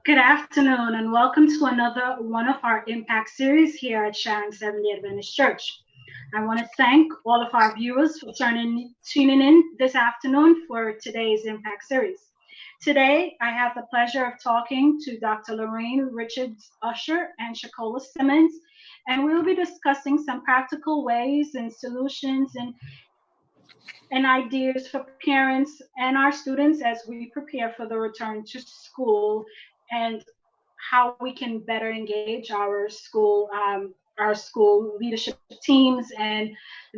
Good afternoon, and welcome to another one of our Impact series here at Sharon Seventh-day Adventist Church. I want to thank all of our viewers for tuning in this afternoon for today's Impact series. Today, I have the pleasure of talking to Dr. Lorraine Usher and Shakola Simmons, and we'll be discussing some practical ways and solutions and ideas for parents and our students as we prepare for the return to school and how we can better engage our school leadership teams and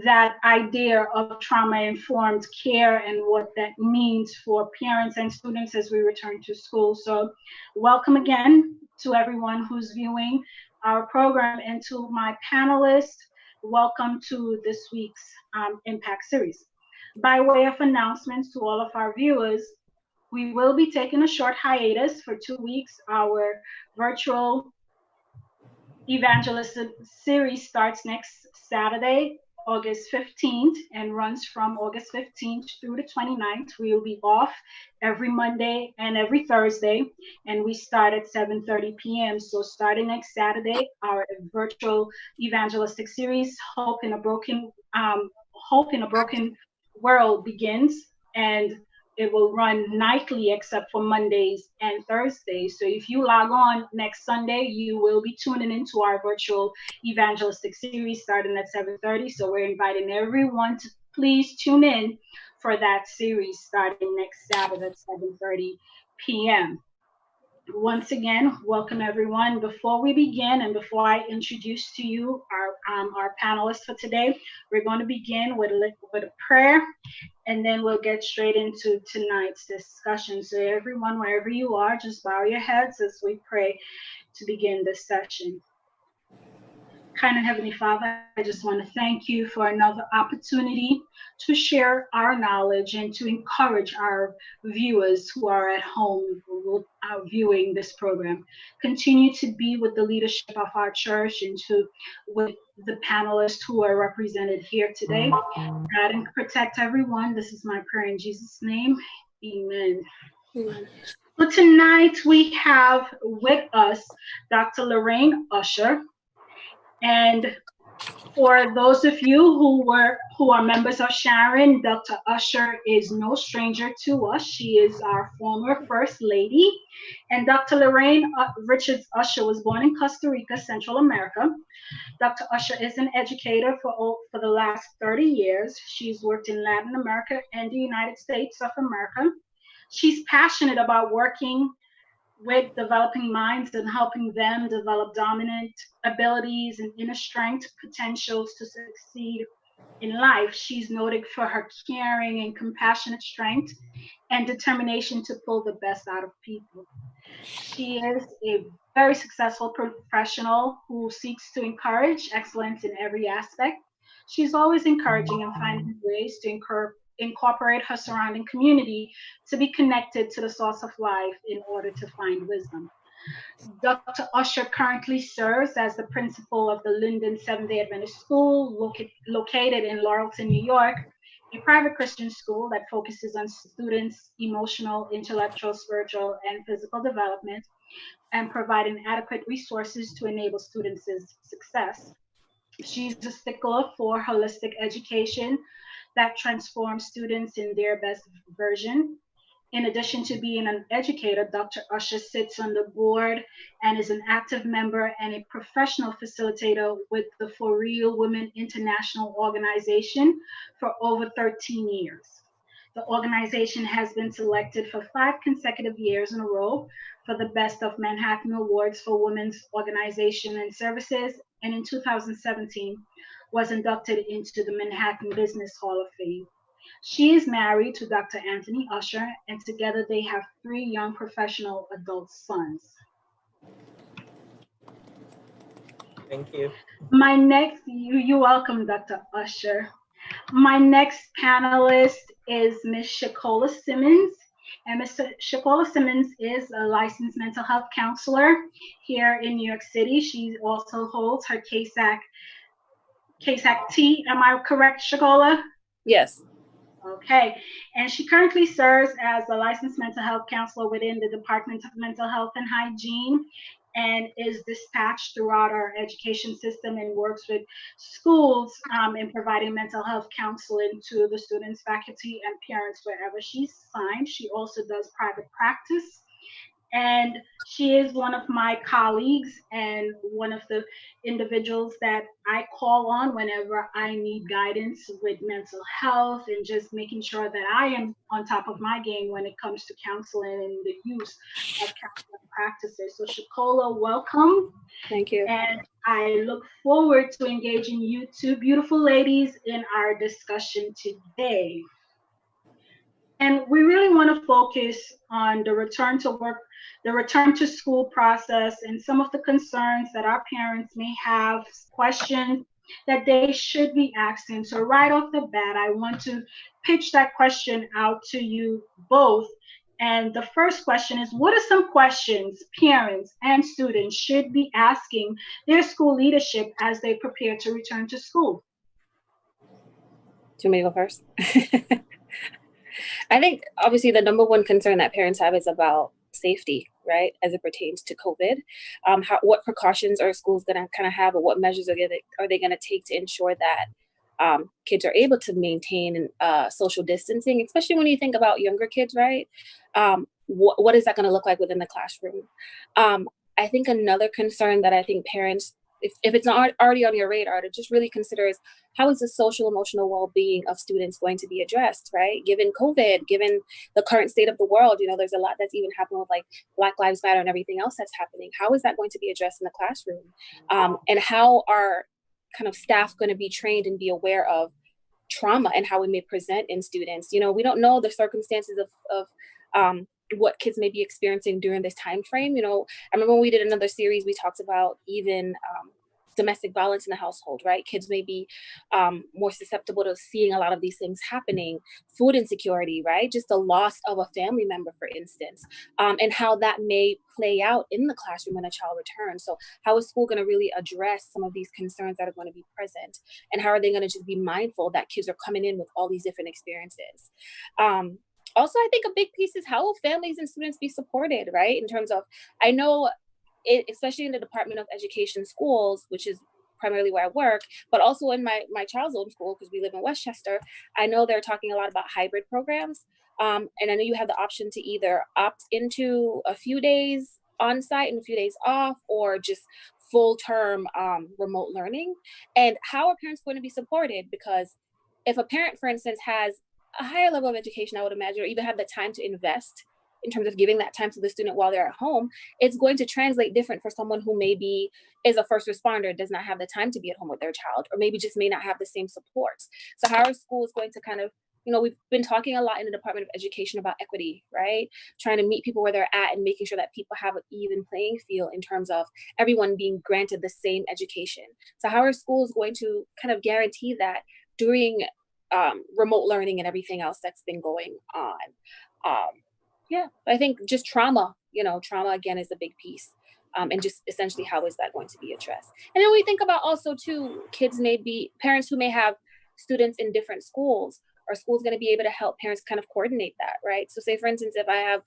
that idea of trauma informed care and what that means for parents and students as we return to school. So welcome again to everyone who's viewing our program, and to my panelists, welcome to this week's Impact series. By way of announcements to all of our viewers, we will be taking a short hiatus for 2 weeks. Our virtual evangelist series starts next Saturday, August 15th, and runs from August 15th through the 29th. We will be off every Monday and every Thursday, and we start at 7:30 p.m. So starting next Saturday, our virtual evangelistic series, Hope in a Broken World begins, and it will run nightly except for Mondays and Thursdays. So if you log on next Sunday, you will be tuning into our virtual evangelistic series starting at 7:30. So we're inviting everyone to please tune in for that series starting next Saturday at 7:30 p.m. Once again, welcome everyone. Before we begin and before I introduce to you our panelists for today, we're going to begin with a prayer, and then we'll get straight into tonight's discussion. So everyone, wherever you are, just bow your heads as we pray to begin this session. Kind and Heavenly Father, I just want to thank you for another opportunity to share our knowledge and to encourage our viewers who are at home who are viewing this program. Continue to be with the leadership of our church and with the panelists who are represented here today. God, and protect everyone. This is my prayer in Jesus' name. Amen. So tonight we have with us Dr. Lorraine Usher. And for those of you who are members of Sharon, Dr. Usher is no stranger to us. She is our former First Lady. And Dr. Lorraine Richards Usher was born in Costa Rica, Central America. Dr. Usher is an educator for the last 30 years. She's worked in Latin America and the United States of America. She's passionate about working with developing minds and helping them develop dominant abilities and inner strength potentials to succeed in life. She's noted for her caring and compassionate strength and determination to pull the best out of people. She is a very successful professional who seeks to encourage excellence in every aspect. She's always encouraging and finding ways to incorporate her surrounding community to be connected to the source of life in order to find wisdom. Dr. Usher currently serves as the principal of the Linden Seventh-day Adventist School, located in Laurelton, New York, a private Christian school that focuses on students' emotional, intellectual, spiritual, and physical development, and providing adequate resources to enable students' success. She's a stickler for holistic education that transforms students in their best version. In addition to being an educator, Dr. Usher sits on the board and is an active member and a professional facilitator with the For Real Women International organization for over 13 years. The organization has been selected for 5 consecutive years in a row for the Best of Manhattan Awards for Women's Organization and Services, and in 2017 was inducted into the Manhattan Business Hall of Fame. She is married to Dr. Anthony Usher, and together they have 3 young professional adult sons. Thank you. You're welcome, Dr. Usher. My next panelist is Ms. Shakola Simmons. And Ms. Shakola Simmons is a licensed mental health counselor here in New York City. She also holds her CASAC T. Am I correct, Shakola? Yes. Okay. And she currently serves as a licensed mental health counselor within the Department of Mental Health and Hygiene and is dispatched throughout our education system and works with schools in providing mental health counseling to the students, faculty, and parents wherever she's assigned. She also does private practice and she is one of my colleagues and one of the individuals that I call on whenever I need guidance with mental health and just making sure that I am on top of my game when it comes to counseling and the use of counseling practices. So, Shakola, welcome. Thank you. And I look forward to engaging you two beautiful ladies in our discussion today. And we really want to focus on the return to work, the return to school process, and some of the concerns that our parents may have, questions that they should be asking. So, right off the bat, I want to pitch that question out to you both. And the first question is, what are some questions parents and students should be asking their school leadership as they prepare to return to school? Do you want me to go first? I think obviously the number one concern that parents have is about safety, right, as it pertains to COVID. What precautions are schools going to kind of have, or what measures are they going to take to ensure that kids are able to maintain social distancing, especially when you think about younger kids, right? What is that going to look like within the classroom? I think another concern that I think parents, if it's not already on your radar, to just really consider is how is the social emotional well-being of students going to be addressed, right? Given COVID, given the current state of the world, there's a lot that's even happening with like Black Lives Matter and everything else that's happening. How is that going to be addressed in the classroom? And how are kind of staff going to be trained and be aware of trauma and how it may present in students? We don't know the circumstances of what kids may be experiencing during this time frame. I remember when we did another series, we talked about even domestic violence in the household, right? Kids may be more susceptible to seeing a lot of these things happening, food insecurity, right? Just the loss of a family member, for instance, and how that may play out in the classroom when a child returns. So how is school going to really address some of these concerns that are going to be present? And how are they going to just be mindful that kids are coming in with all these different experiences? Also, I think a big piece is how will families and students be supported, right? In terms of, I know especially in the Department of Education schools, which is primarily where I work, but also in my child's own school, because we live in Westchester, I know they're talking a lot about hybrid programs. And I know you have the option to either opt into a few days on site and a few days off, or just full term remote learning. And how are parents going to be supported? Because if a parent, for instance, has a higher level of education, I would imagine, or even have the time to invest in terms of giving that time to the student while they're at home, it's going to translate different for someone who maybe is a first responder, does not have the time to be at home with their child, or maybe just may not have the same supports. So how are schools going to kind of, we've been talking a lot in the Department of Education about equity, right? Trying to meet people where they're at and making sure that people have an even playing field in terms of everyone being granted the same education. So how are schools going to kind of guarantee that during remote learning and everything else that's been going on? Yeah, I think just trauma again is a big piece. And just essentially how is that going to be addressed? And then we think about also too, parents who may have students in different schools. Are schools going to be able to help parents kind of coordinate that, right? So say, for instance, if I have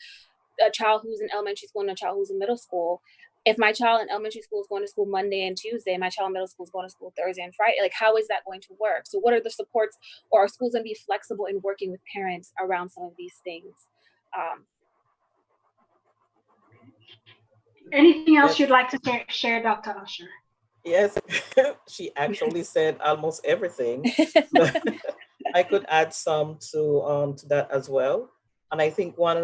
a child who's in elementary school and a child who's in middle school, if my child in elementary school is going to school Monday and Tuesday, my child in middle school is going to school Thursday and Friday, like how is that going to work? So what are the supports, or are schools going to be flexible in working with parents around some of these things? Anything else Yes. you'd like to share, Dr. Usher? Yes, she actually said almost everything. But I could add some to that as well. And I think one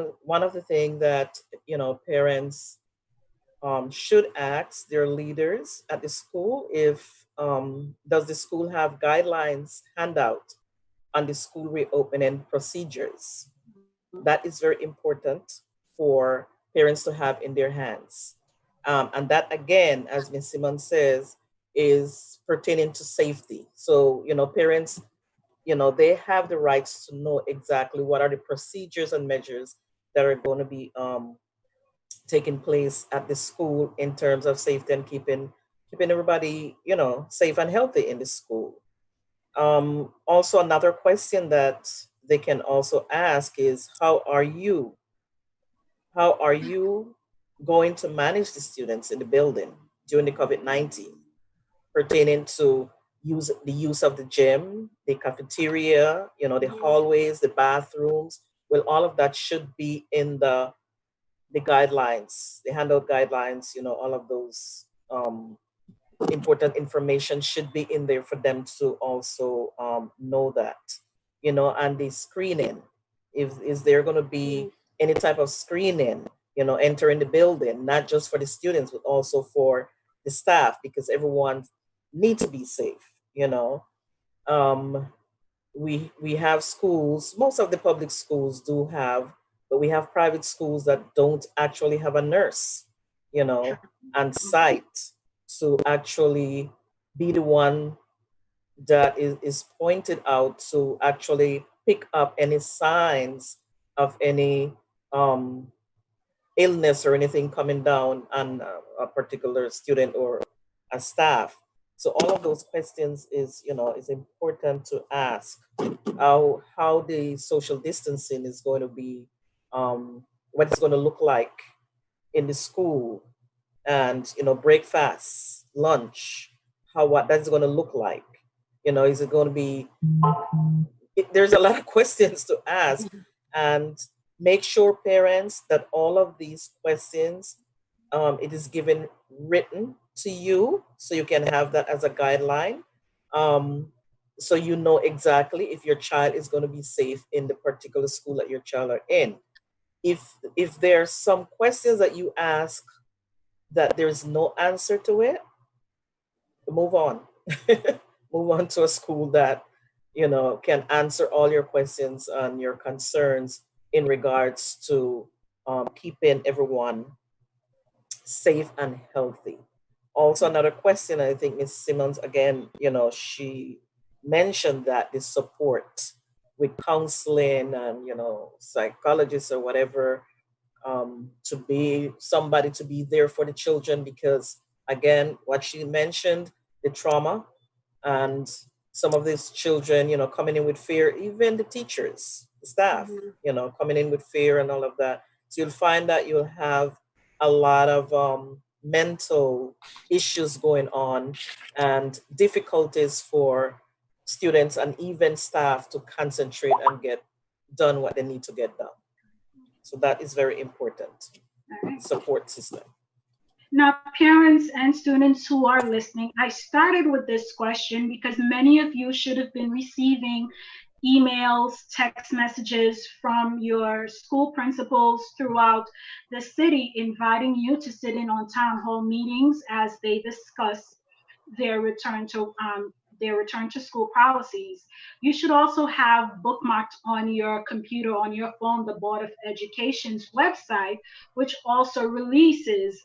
of the things that parents should ask their leaders at the school, if does the school have guidelines handout on the school reopening procedures. That is very important for parents to have in their hands. And that, again, as Ms. Simmons says, is pertaining to safety. So, parents, they have the rights to know exactly what are the procedures and measures that are going to be taking place at the school in terms of safety and keeping everybody, safe and healthy in the school. Also, another question that they can also ask is, how are you going to manage the students in the building during the COVID-19, pertaining to the use of the gym, the cafeteria, the hallways, the bathrooms. Well, all of that should be in the guidelines, the handout guidelines. All of those important information should be in there for them to also know that. And the screening, if is there going to be any type of screening, entering the building, not just for the students but also for the staff, because everyone needs to be safe. um, we have schools, most of the public schools do have, but we have private schools that don't actually have a nurse, on site to actually be the one that is pointed out to actually pick up any signs of any um, illness or anything coming down on a particular student or a staff. So all of those questions is important to ask. How the social distancing is going to be, what it's going to look like in the school, and breakfast, lunch, how what that's going to look like. Is it going to be? There's a lot of questions to ask, and make sure parents that all of these questions, it is given written to you, so you can have that as a guideline, um, so you know exactly if your child is going to be safe in the particular school that your child are in. If there's some questions that you ask that there's no answer to it, move on. Move on to a school that can answer all your questions and your concerns in regards to keeping everyone safe and healthy. Also, another question, I think Ms. Simmons, again, she mentioned that the support with counseling and, psychologists or whatever, to be somebody to be there for the children, because again, what she mentioned, the trauma, and some of these children, coming in with fear, even the teachers, the staff, coming in with fear and all of that. So you'll find that you'll have a lot of mental issues going on, and difficulties for students and even staff to concentrate and get done what they need to get done. So that is very important. Support system. Now, parents and students who are listening, I started with this question because many of you should have been receiving emails, text messages from your school principals throughout the city inviting you to sit in on town hall meetings as they discuss their return to school policies. You should also have bookmarked on your computer, on your phone, the Board of Education's website, which also releases,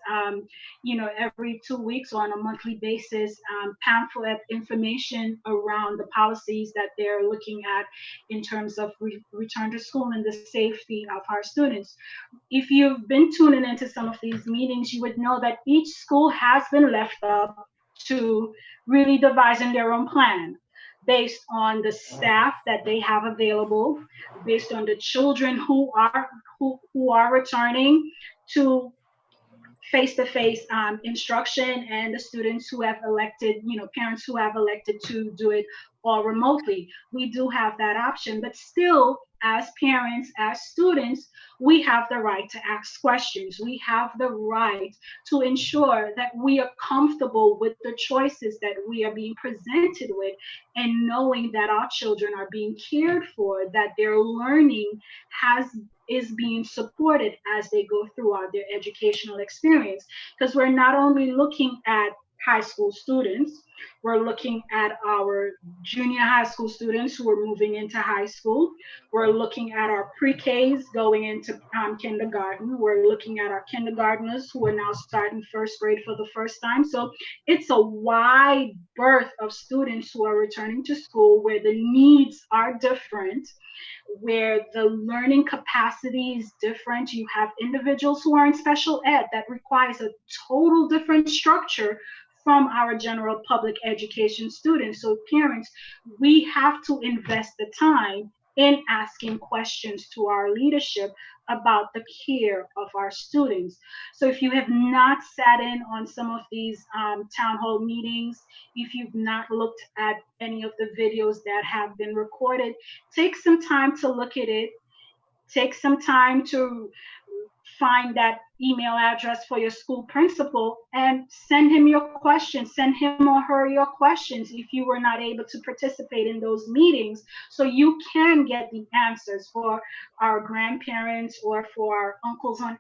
every 2 weeks or on a monthly basis, pamphlet information around the policies that they're looking at in terms of return to school and the safety of our students. If you've been tuning into some of these meetings, you would know that each school has been left up to really devising their own plan based on the staff that they have available, based on the children who are returning to face-to-face instruction, and the students who have elected, parents who have elected to do it all remotely. We do have that option, but still, as parents, as students, we have the right to ask questions. We have the right to ensure that we are comfortable with the choices that we are being presented with, and knowing that our children are being cared for, that their learning is being supported as they go throughout their educational experience. Because we're not only looking at high school students, we're looking at our junior high school students who are moving into high school. We're looking at our pre-Ks going into kindergarten. We're looking at our kindergartners who are now starting first grade for the first time. So it's a wide berth of students who are returning to school, where the needs are different, where the learning capacity is different. You have individuals who are in special ed that requires a total different structure from our general public education students. So parents, we have to invest the time in asking questions to our leadership about the care of our students. So if you have not sat in on some of these town hall meetings, if you've not looked at any of the videos that have been recorded, take some time to look at it. Take some time to find that email address for your school principal and send him your questions, send him or her your questions if you were not able to participate in those meetings, so you can get the answers for our grandparents or for our uncles and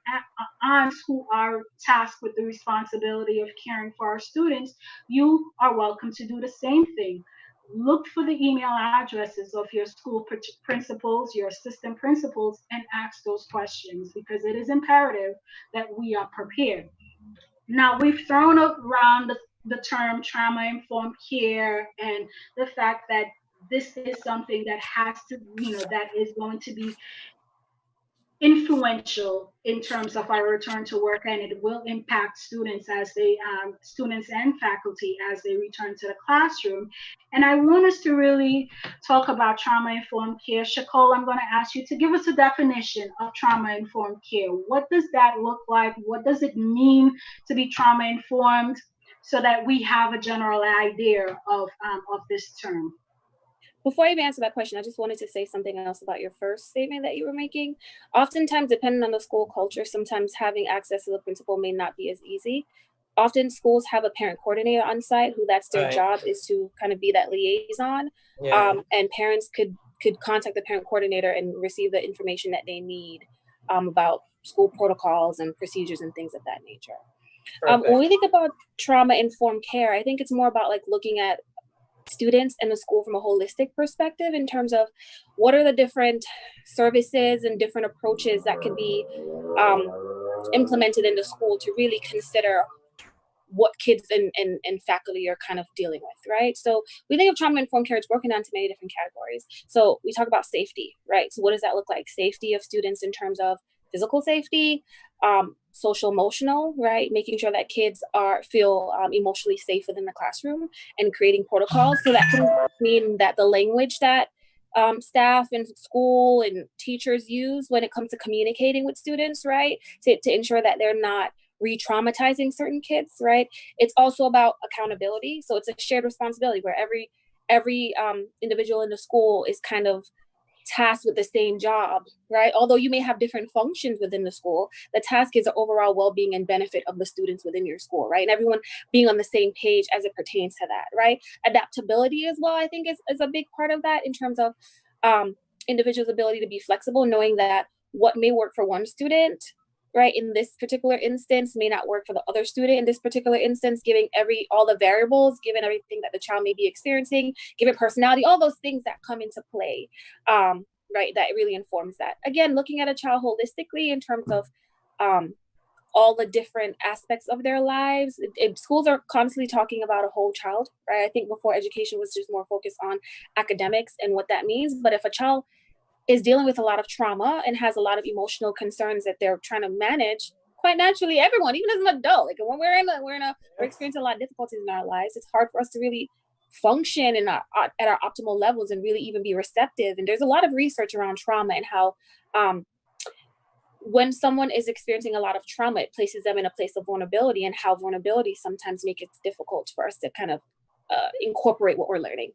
aunts who are tasked with the responsibility of caring for our students. You are welcome to do the same thing. Look for the email addresses of your school principals, your assistant principals, and ask those questions, because it is imperative that we are prepared. Now, we've thrown around the term trauma informed care and the fact that this is something that has to, that is going to be influential in terms of our return to work, and it will impact students and faculty as they return to the classroom. And I want us to really talk about trauma informed care. Shakola, I'm going to ask you to give us a definition of trauma informed care. What does that look like? What does it mean to be trauma informed, so that we have a general idea of this term? Before I even answer that question, I just wanted to say something else about your first statement that you were making. Oftentimes, depending on the school culture, sometimes having access to the principal may not be as easy. Often schools have a parent coordinator on site who that's their job, is to kind of be that liaison. Yeah. And parents could contact the parent coordinator and receive the information that they need about school protocols and procedures and things of that nature. When we think about trauma informed care, I think it's more about like looking at students and the school from a holistic perspective in terms of what are the different services and different approaches that could be implemented in the school to really consider what kids and faculty are kind of dealing with, right? So we think of trauma-informed care, it's broken down to many different categories. So we talk about safety, right? So what does that look like? Safety of students in terms of physical safety, social emotional, right? Making sure that kids feel emotionally safe within the classroom and creating protocols. So that can mean that the language that staff and school and teachers use when it comes to communicating with students, right? To ensure that they're not re-traumatizing certain kids, right? It's also about accountability. So it's a shared responsibility where every individual in the school is kind of tasked with the same job, right? Although you may have different functions within the school, the task is the overall well-being and benefit of the students within your school, right? And everyone being on the same page as it pertains to that, right? Adaptability as well, I think is a big part of that in terms of individuals' ability to be flexible, knowing that what may work for one student, right, in this particular instance may not work for the other student in this particular instance, giving all the variables, given everything that the child may be experiencing, given personality, all those things that come into play, right, that really informs that. Again, looking at a child holistically in terms of all the different aspects of their lives. Schools are constantly talking about a whole child, right? I think before education was just more focused on academics and what that means. But if a child is dealing with a lot of trauma and has a lot of emotional concerns that they're trying to manage, quite naturally, everyone, even as an adult, like when we're experiencing a lot of difficulties in our lives, it's hard for us to really function at our optimal levels and really even be receptive. And there's a lot of research around trauma and how when someone is experiencing a lot of trauma, it places them in a place of vulnerability, and how vulnerability sometimes makes it difficult for us to kind of incorporate what we're learning,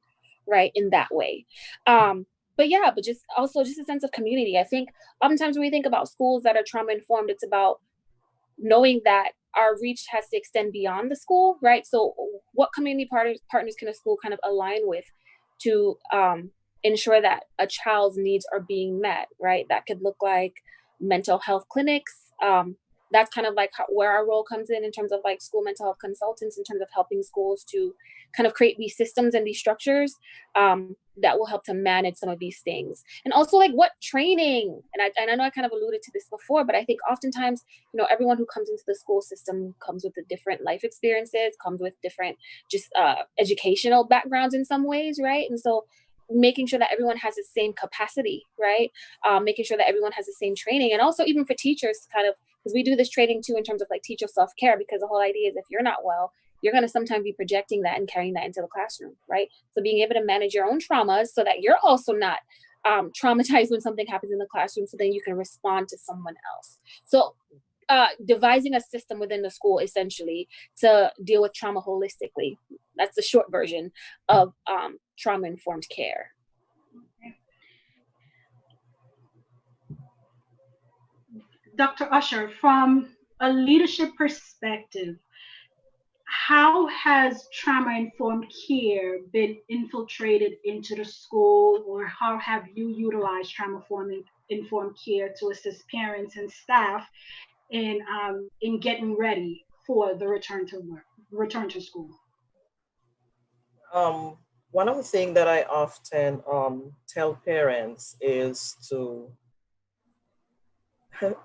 right, in that way. But just a sense of community. I think oftentimes when we think about schools that are trauma informed, it's about knowing that our reach has to extend beyond the school, right? So what community partners can a school kind of align with to ensure that a child's needs are being met, right? That could look like mental health clinics. That's kind of like where our role comes in terms of like school mental health consultants, in terms of helping schools to kind of create these systems and these structures that will help to manage some of these things. And also like what training, and I know I kind of alluded to this before, but I think oftentimes, everyone who comes into the school system comes with different life experiences, comes with different just educational backgrounds in some ways, right? And so making sure that everyone has the same capacity, right? Making sure that everyone has the same training, and also even for teachers kind of, because we do this training too in terms of like teacher self-care, because the whole idea is if you're not well, you're going to sometimes be projecting that and carrying that into the classroom, right? So being able to manage your own traumas so that you're also not traumatized when something happens in the classroom, so then you can respond to someone else. So devising a system within the school essentially to deal with trauma holistically. That's the short version of trauma-informed care. Dr. Usher, from a leadership perspective, how has trauma-informed care been infiltrated into the school, or how have you utilized trauma-informed care to assist parents and staff in getting ready for the return to school? One of the things that I often tell parents is to,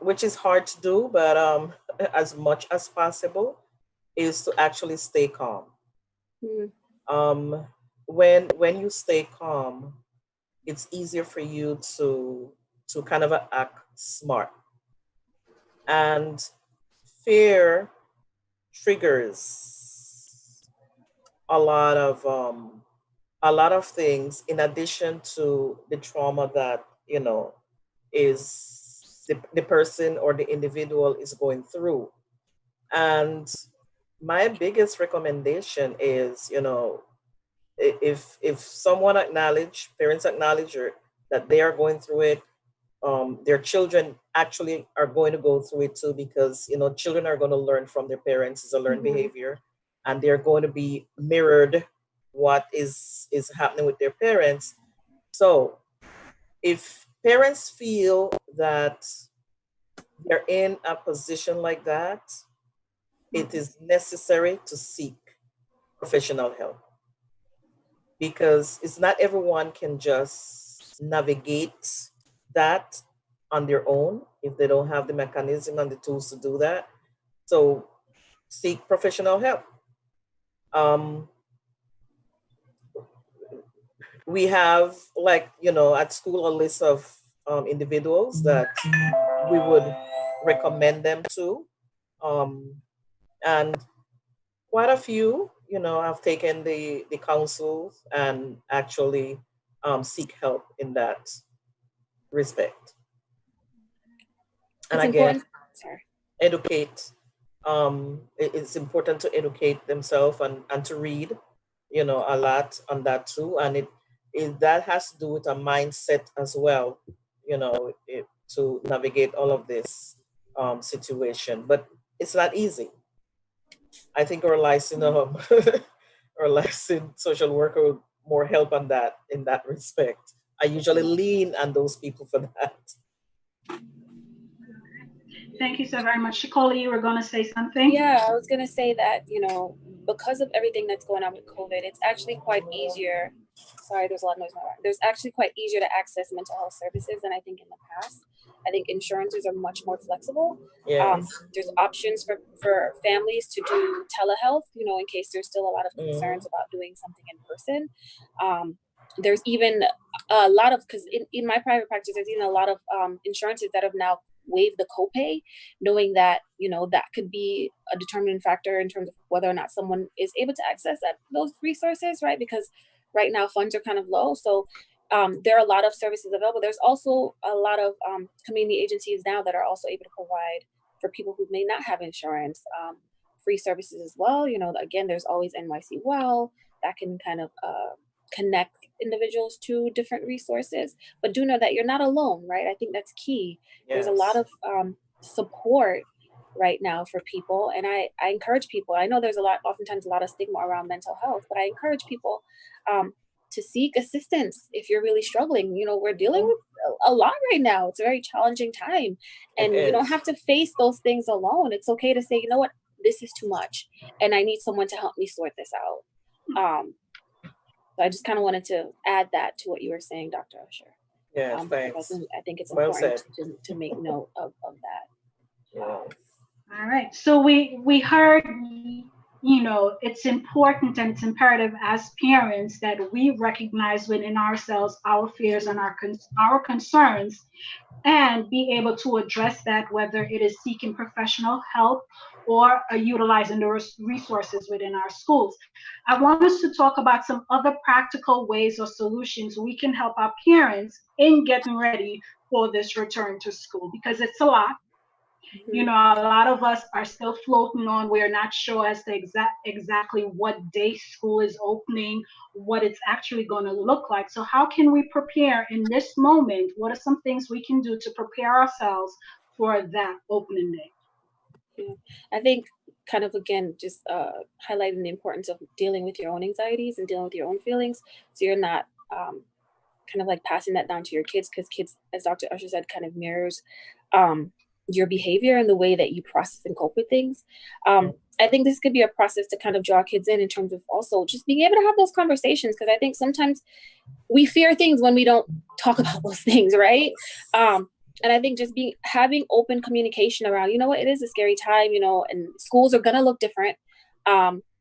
which is hard to do, but as much as possible, is to actually stay calm. Mm. When you stay calm, it's easier for you to kind of act smart. And fear triggers a lot of things in addition to the trauma that is the person or the individual is going through. And my biggest recommendation is, if someone parents acknowledge that they are going through it, their children actually are going to go through it too, because children are going to learn from their parents. It's a learned behavior, and they're going to be mirrored what is happening with their parents. So if parents feel that they're in a position like that, it is necessary to seek professional help, because it's not everyone can just navigate that on their own if they don't have the mechanism and the tools to do that. So seek professional help. We have, like, at school, a list of individuals that we would recommend them to. And quite a few, have taken the counsels and actually seek help in that respect. And It's again, important. Sorry. educate. It's important to educate themselves and to read, a lot on that too. And that has to do with a mindset as well, to navigate all of this situation. But it's not easy. I think our licensed our licensed social worker will more help on that in that respect. I usually lean on those people for that. Thank you so very much. Shakola, you were going to say something? Yeah, I was going to say that, because of everything that's going on with COVID, it's actually quite easier. Sorry, there's a lot of noise in my background. There's actually quite easier to access mental health services than I think in the past. I think insurances are much more flexible. Yes. There's options for families to do telehealth, in case there's still a lot of concerns about doing something in person. There's even a lot of, because in my private practice, there's even a lot of insurances that have now waive the copay, knowing that that could be a determining factor in terms of whether or not someone is able to access those resources, right? Because right now funds are kind of low. So there are a lot of services available. There's also a lot of community agencies now that are also able to provide for people who may not have insurance, free services as well. Again, there's always NYC Well that can kind of connect individuals to different resources, but do know that you're not alone, right? I think that's key. Yes. There's a lot of support right now for people, and I encourage people. I know there's oftentimes a lot of stigma around mental health, but I encourage people to seek assistance if you're really struggling. We're dealing with a lot right now. It's a very challenging time, and you don't have to face those things alone. It's okay to say, you know what, this is too much, and I need someone to help me sort this out. So I just kind of wanted to add that to what you were saying, Dr. Usher. Yes, thanks. I think it's Well important said. to make note of that. Yeah. All right. So we heard it's important and it's imperative as parents that we recognize within ourselves our fears and our concerns, and be able to address that, whether it is seeking professional help or utilizing the resources within our schools. I want us to talk about some other practical ways or solutions we can help our parents in getting ready for this return to school, because it's a lot. Mhm. A lot of us are still floating on. We're not sure as to exactly what day school is opening, what it's actually going to look like. So how can we prepare in this moment? What are some things we can do to prepare ourselves for that opening day? Yeah. I think kind of again just highlighting the importance of dealing with your own anxieties and dealing with your own feelings, so you're not kind of like passing that down to your kids, because kids, as Dr. Usher said, kind of mirrors um, your behavior and the way that you process and cope with things. I think this could be a process to kind of draw kids in terms of also just being able to have those conversations, because I think sometimes we fear things when we don't talk about those things, right? And I think just having open communication around, what, it is a scary time, and schools are gonna look different.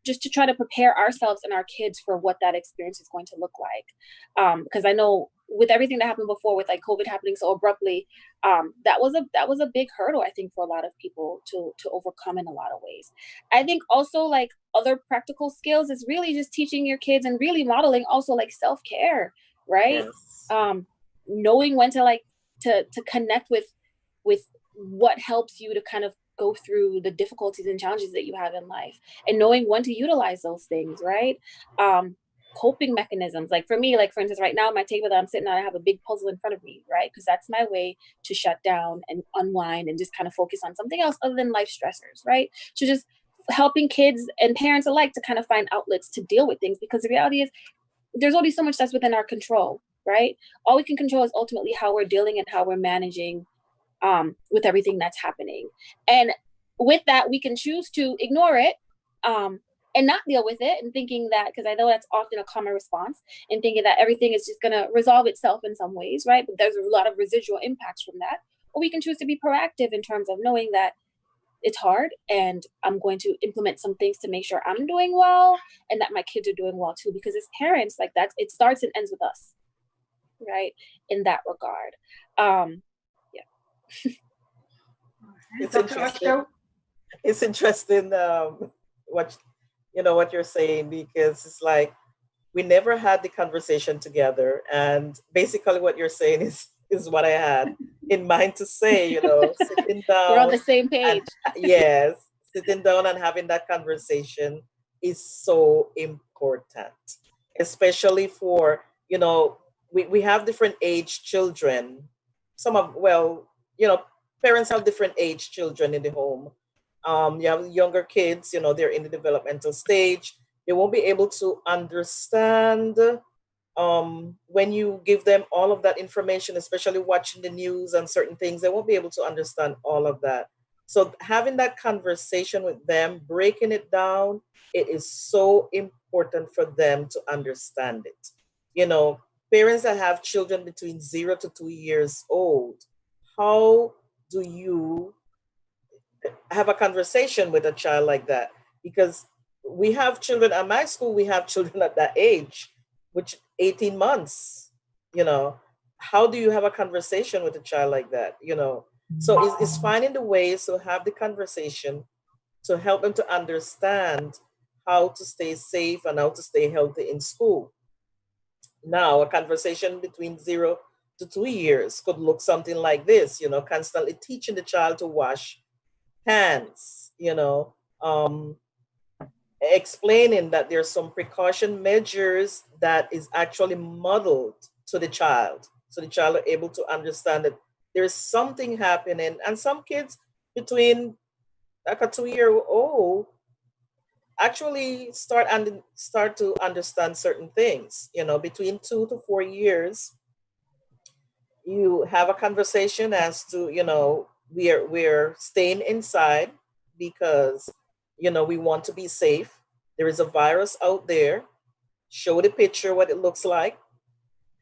Just to try to prepare ourselves and our kids for what that experience is going to look like. Because I know with everything that happened before, with like COVID happening so abruptly, that was a big hurdle, I think, for a lot of people to overcome in a lot of ways. I think also like other practical skills is really just teaching your kids and really modeling also like self-care, right? Yes. Knowing when to like to connect with what helps you to kind of go through the difficulties and challenges that you have in life, and knowing when to utilize those things, right? Coping mechanisms, like for me, like for instance, right now my table that I'm sitting on, I have a big puzzle in front of me, right? Because that's my way to shut down and unwind and just kind of focus on something else other than life stressors, right? So just helping kids and parents alike to kind of find outlets to deal with things, because the reality is there's only so much that's within our control, right? All we can control is ultimately how we're dealing and how we're managing with everything that's happening. And with that, we can choose to ignore it um, and not deal with it, and thinking that, because I know that's often a common response, and thinking that everything is just going to resolve itself in some ways, right? But there's a lot of residual impacts from that. Or we can choose to be proactive in terms of knowing that it's hard, and I'm going to implement some things to make sure I'm doing well and that my kids are doing well too, because as parents, like that, it starts and ends with us, right? In that regard. Yeah. It's Dr. interesting. Usher? It's interesting what what you're saying, because it's like we never had the conversation together, and basically what you're saying is what I had in mind to say. Sitting We're on down the same and page. yes, sitting down and having that conversation is so important, especially for we have different age children. Some of well, parents have different age children in the home. You have younger kids, they're in the developmental stage. They won't be able to understand when you give them all of that information, especially watching the news and certain things. They won't be able to understand all of that. So having that conversation with them, breaking it down, it is so important for them to understand it. You know, Parents that have children between 0 to 2 years old, how do you have a conversation with a child like that? Because we have children at my school, we have children at that age, which 18 months, you know, how do you have a conversation with a child like that? So it's finding the ways to have the conversation to help them to understand how to stay safe and how to stay healthy in school. Now, a conversation between 0 to 2 years could look something like this, constantly teaching the child to wash hands, explaining that there's some precaution measures that is actually modeled to the child. So the child are able to understand that there's something happening. And some kids between like a 2 year old actually start to understand certain things. Between 2 to 4 years, you have a conversation as to we're staying inside because we want to be safe. There is a virus out there. Show the picture what it looks like.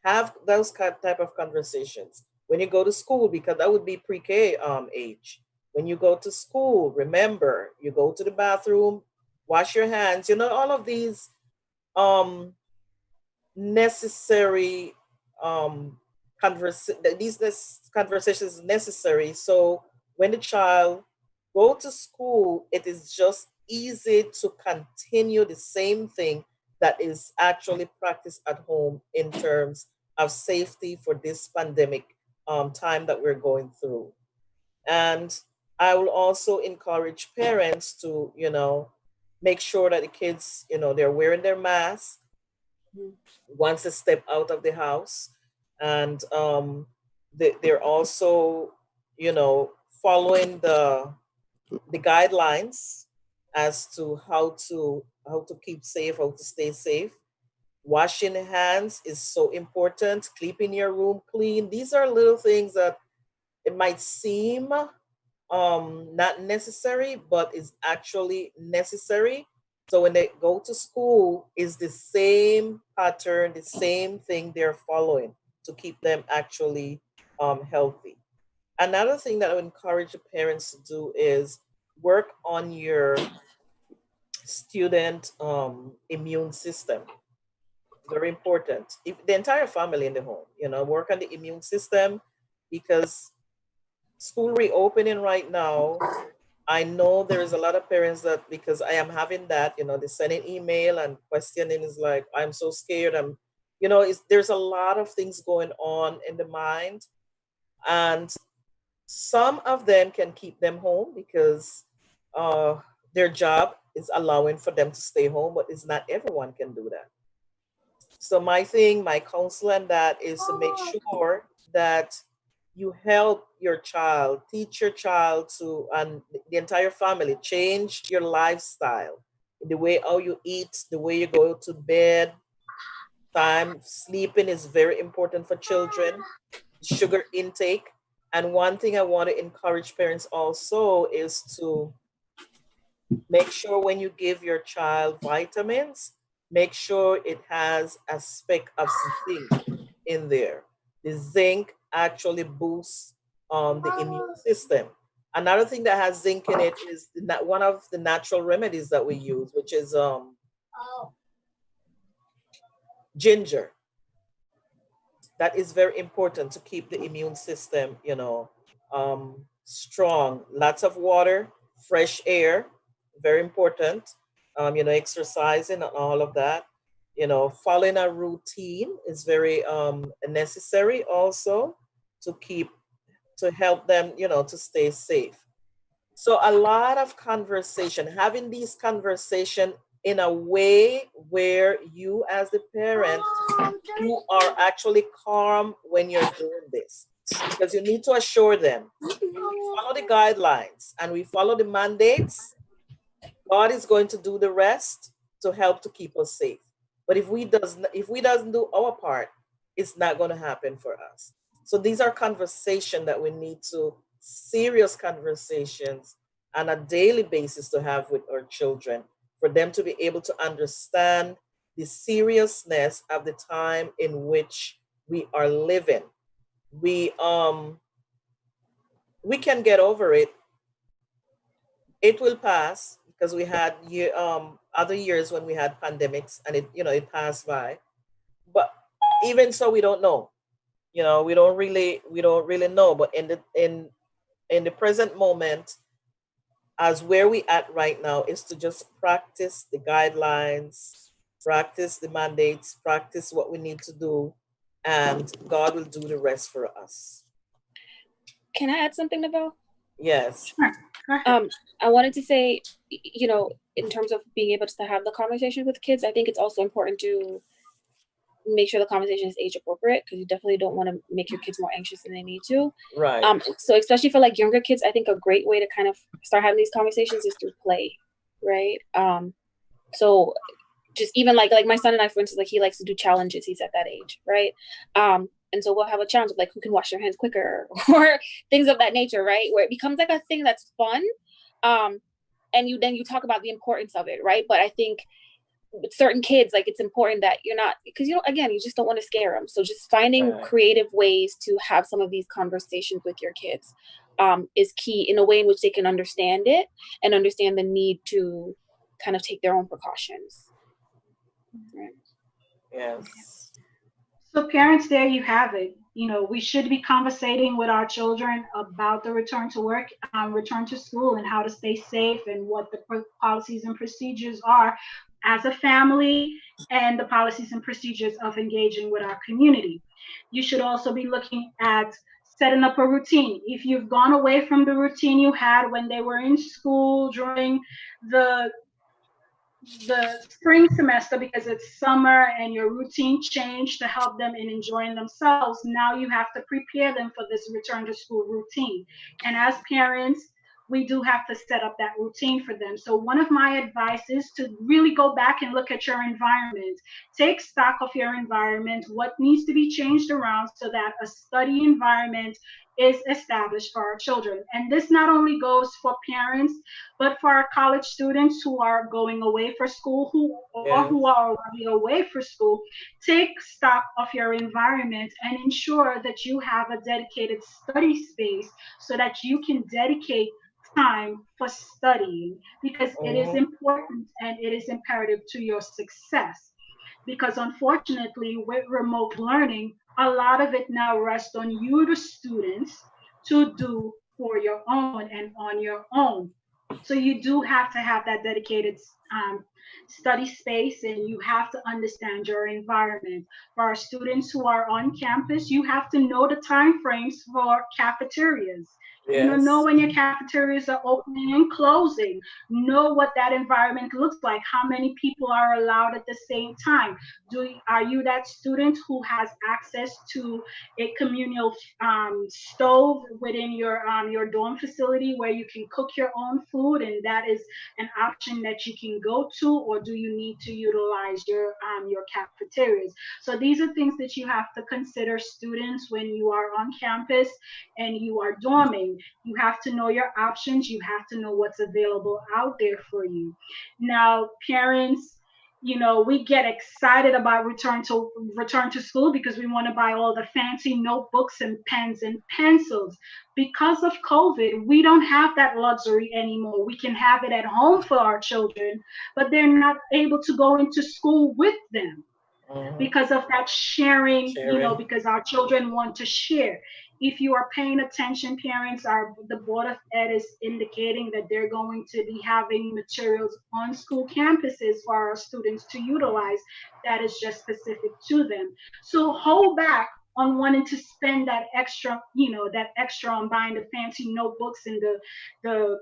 Have those type of conversations when you go to school, because that would be pre-K age. When you go to school, remember, you go to the bathroom wash your hands, all of these um necessary um conversations necessary, so when the child go to school, it is just easy to continue the same thing that is actually practiced at home in terms of safety for this pandemic time that we're going through. And I will also encourage parents to, make sure that the kids, they're wearing their mask once they step out of the house. And they're also, following the guidelines as to how to keep safe, how to stay safe. Washing hands is so important. Keeping your room clean. These are little things that it might seem not necessary, but is actually necessary. So when they go to school, is the same pattern, the same thing they're following to keep them actually healthy. Another thing that I would encourage the parents to do is work on your student immune system. Very important. If the entire family in the home, work on the immune system, because school reopening right now, I know there is a lot of parents that, because I am having that, they send an email and questioning is like, I'm so scared. There's a lot of things going on in the mind. And some of them can keep them home because uh, their job is allowing for them to stay home, but it's not everyone can do that. So my counsel on that is to make sure that you help your child, teach your child to, and the entire family, change your lifestyle, the way how you eat, the way you go to bed. Time sleeping is very important for children. Sugar intake. And one thing I want to encourage parents also is to make sure when you give your child vitamins, make sure it has a speck of zinc in there. The zinc actually boosts the immune system. Another thing that has zinc in it is one of the natural remedies that we use, which is ginger. That is very important to keep the immune system, strong. Lots of water, fresh air, very important. Exercising and all of that. Following a routine is very necessary also to keep to help them, to stay safe. So a lot of conversation, having these conversation in a way where you as the parent, you are actually calm when you're doing this, because you need to assure them if we follow the guidelines and we follow the mandates, God is going to do the rest to help to keep us safe. But if we doesn't do our part, it's not going to happen for us. So these are conversations that we need to, serious conversations on a daily basis to have with our children, for them to be able to understand the seriousness of the time in which we are living. We um we can get over it. It will pass, because we had other years when we had pandemics, and it passed by. But even so, we don't know. We don't really know. But in the present moment, as where we at right now, is to just practice the guidelines, practice the mandates, practice what we need to do, and God will do the rest for us. Can I add something, Nicole? Yes. Sure. Go ahead. I wanted to say, in terms of being able to have the conversation with kids, I think it's also important to make sure the conversation is age appropriate, because you definitely don't want to make your kids more anxious than they need to. Right. So especially for like younger kids, I think a great way to kind of start having these conversations is through play, right? So just even like my son and I, for instance, like he likes to do challenges. He's at that age, right? And so we'll have a challenge of like who can wash their hands quicker or things of that nature, right? Where it becomes like a thing that's fun. And you talk about the importance of it, right? But I think with certain kids, like it's important that you're not, because again, you just don't want to scare them. So just finding Right. creative ways to have some of these conversations with your kids is key, in a way in which they can understand it and understand the need to kind of take their own precautions. Right. Yes. So parents, there you have it. We should be conversating with our children about the return to work, return to school, and how to stay safe and what the policies and procedures are as a family, and the policies and procedures of engaging with our community. You should also be looking at setting up a routine. If you've gone away from the routine you had when they were in school during the spring semester, because it's summer and your routine changed to help them in enjoying themselves, now you have to prepare them for this return to school routine. And as parents, we do have to set up that routine for them. So one of my advice is to really go back and look at your environment. Take stock of your environment, what needs to be changed around so that a study environment is established for our children. And this not only goes for parents, but for our college students who are going away for school, Yes. who are already away for school, take stock of your environment and ensure that you have a dedicated study space so that you can dedicate time for studying, because it is Mm-hmm. important and it is imperative to your success. Because unfortunately, with remote learning, a lot of it now rests on you, the students, to do for your own and on your own. So you do have to have that dedicated study space, and you have to understand your environment. For our students who are on campus, you have to know the time frames for cafeterias. Know Yes. when your cafeterias are opening and closing. Know what that environment looks like. How many people are allowed at the same time? Are you that student who has access to a communal stove within your dorm facility where you can cook your own food, and that is an option that you can go to, or do you need to utilize your cafeterias? So these are things that you have to consider, students, when you are on campus and you are dorming. You have to know your options. You have to know what's available out there for you. Now, parents, we get excited about return to school because we want to buy all the fancy notebooks and pens and pencils. Because of COVID, we don't have that luxury anymore. We can have it at home for our children, but they're not able to go into school with them Mm-hmm. because of that sharing, Sharing. because our children want to share. If you are paying attention, parents, the Board of Ed is indicating that they're going to be having materials on school campuses for our students to utilize that is just specific to them. So hold back on wanting to spend that extra on buying the fancy notebooks and the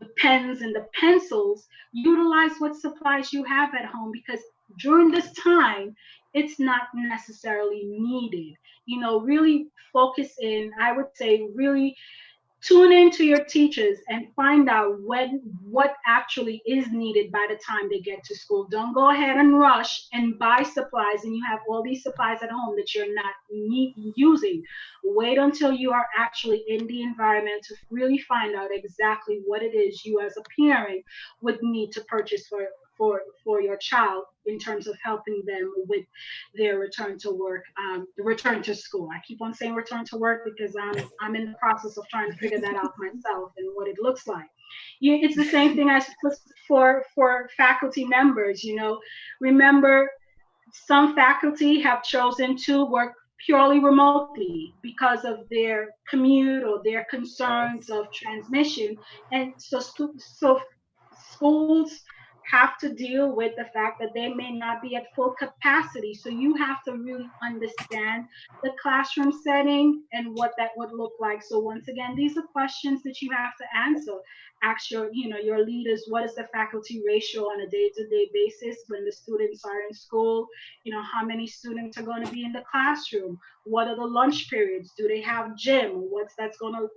the pens and the pencils. Utilize what supplies you have at home, because during this time, it's not necessarily needed. Really focus in, I would say, really tune into your teachers and find out what actually is needed by the time they get to school. Don't go ahead and rush and buy supplies and you have all these supplies at home that you're not using. Wait until you are actually in the environment to really find out exactly what it is you as a parent would need to purchase for your child in terms of helping them with their return to work, return to school. I keep on saying return to work because I'm in the process of trying to figure that out myself and what it looks like. Yeah, it's the same thing as for faculty members. Remember, some faculty have chosen to work purely remotely because of their commute or their concerns Yes. of transmission. And so schools have to deal with the fact that they may not be at full capacity. So you have to really understand the classroom setting and what that would look like. So once again, these are questions that you have to answer. Ask your leaders, what is the faculty ratio on a day-to-day basis when the students are in school? How many students are going to be in the classroom? What are the lunch periods? Do they have gym? What's that's going to,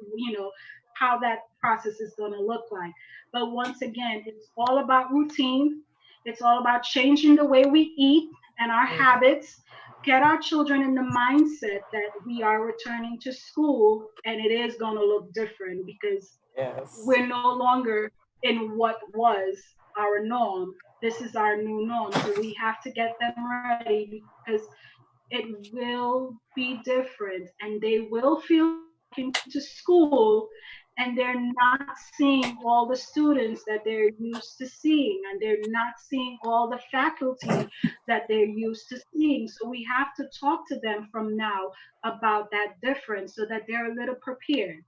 how that process is going to look like. But once again, it's all about routine. It's all about changing the way we eat and our Mm-hmm. habits. Get our children in the mindset that we are returning to school and it is going to look different, because Yes. we're no longer in what was our norm. This is our new norm. So we have to get them ready, because it will be different and they will feel like going to school and they're not seeing all the students that they're used to seeing, and they're not seeing all the faculty that they're used to seeing. So we have to talk to them from now about that difference so that they're a little prepared.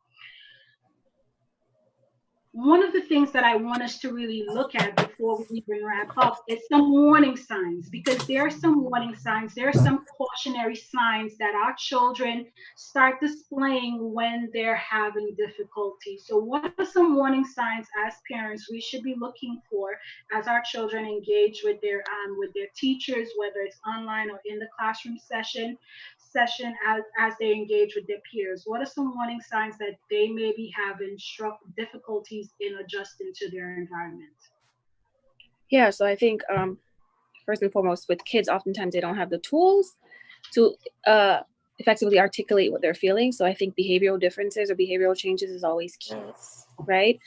One of the things that I want us to really look at before we even wrap up is some warning signs, because there are some warning signs, there are some cautionary signs that our children start displaying when they're having difficulty. So, what are some warning signs as parents we should be looking for as our children engage with their teachers, whether it's online or in the classroom session as they engage with their peers? What are some warning signs that they may be having difficulties in adjusting to their environment? Yeah, so I think first and foremost, with kids, oftentimes they don't have the tools to effectively articulate what they're feeling. So I think behavioral differences or behavioral changes is always key, Yes. right?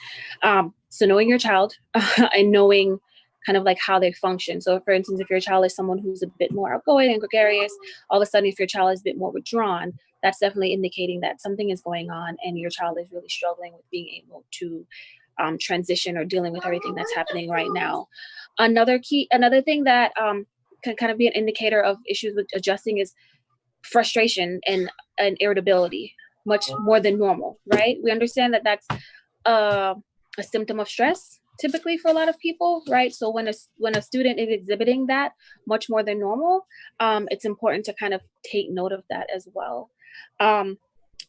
So knowing your child and knowing kind of like how they function. So for instance, if your child is someone who's a bit more outgoing and gregarious, all of a sudden if your child is a bit more withdrawn, that's definitely indicating that something is going on and your child is really struggling with being able to transition or dealing with everything that's happening right now. Another thing that can kind of be an indicator of issues with adjusting is frustration and irritability, much more than normal, right? We understand that that's a symptom of stress typically for a lot of people, right? So when a student is exhibiting that much more than normal, it's important to kind of take note of that as well.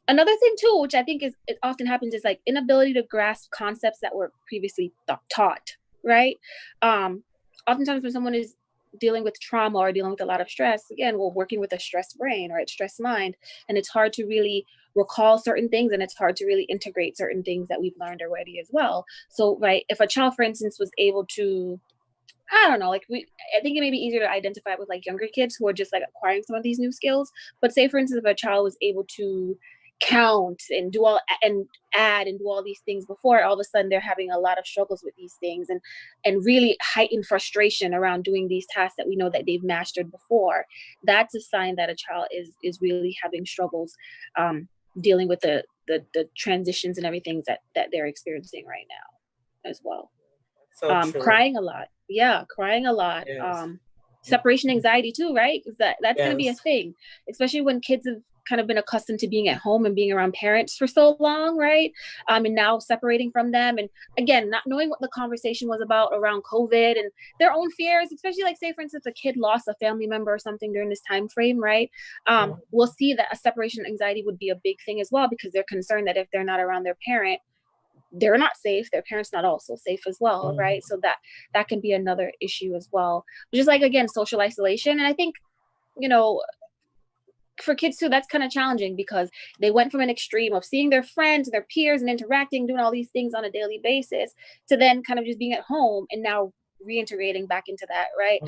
Another thing too, which I think it often happens, is like inability to grasp concepts that were previously taught, right? Oftentimes when someone is dealing with trauma or dealing with a lot of stress, again, we're working with a stressed brain or a stressed mind, and it's hard to really recall certain things, and it's hard to really integrate certain things that we've learned already as well. So, right, if a child, for instance, was able to, I don't know, like I think it may be easier to identify with like younger kids who are just like acquiring some of these new skills. But say, for instance, if a child was able to count and do all and add and do all these things before, all of a sudden they're having a lot of struggles with these things and really heightened frustration around doing these tasks that we know that they've mastered before. That's a sign that a child is really having struggles dealing with the transitions and everything that they're experiencing right now as well. So true. Crying a lot. Yeah, crying a lot. Yes. Separation anxiety too, right? Because that's going to be a Yes. thing, especially when kids have kind of been accustomed to being at home and being around parents for so long, right? And now separating from them, and again, not knowing what the conversation was about around COVID and their own fears, especially like say for instance, a kid lost a family member or something during this time frame, right? We'll see that a separation anxiety would be a big thing as well, because they're concerned that if they're not around their parent, they're not safe, their parents not also safe as well, right? So that can be another issue as well, just like again, social isolation. And I think, you know, for kids too, that's kind of challenging because they went from an extreme of seeing their friends, their peers, and interacting, doing all these things on a daily basis, to then kind of just being at home and now reintegrating back into that, right?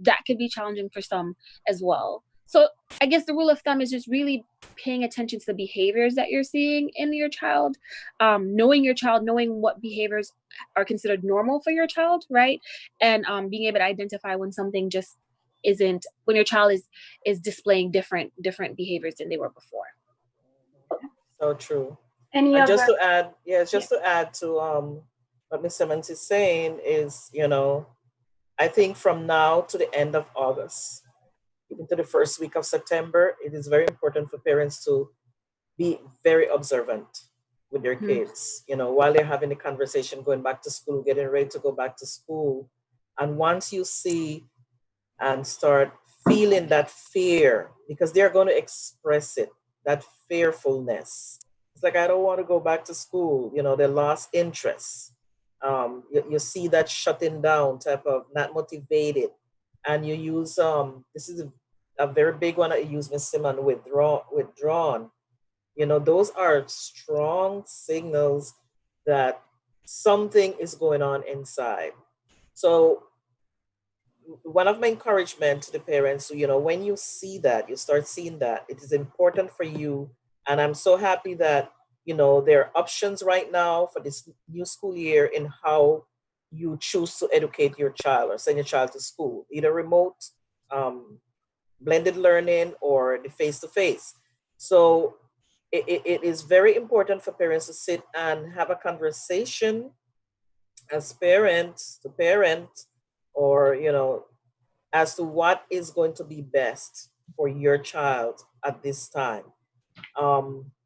That could be challenging for some as well. So I guess the rule of thumb is just really paying attention to the behaviors that you're seeing in your child, knowing your child, knowing what behaviors are considered normal for your child, right? And being able to identify when something just isn't, when your child is displaying different behaviors than they were before. So true. Any And other? just to add, to add to what Ms. Simmons is saying is, I think from now to the end of August, even to the first week of September, it is very important for parents to be very observant with their kids, while they're having the conversation, going back to school, getting ready to go back to school. And once you see and start feeling that fear, because they're going to express it, that fearfulness. It's like, I don't want to go back to school. They lost interest. You see that shutting down type of not motivated. And you use, this is a very big one that you use, Ms. Simon, withdrawn. Those are strong signals that something is going on inside. So one of my encouragement to the parents, when you see that, you start seeing that, it is important for you. And I'm so happy that, there are options right now for this new school year in how you choose to educate your child or send your child to school, either remote, blended learning, or the face-to-face. So it is very important for parents to sit and have a conversation as parents to parent, or as to what is going to be best for your child at this time.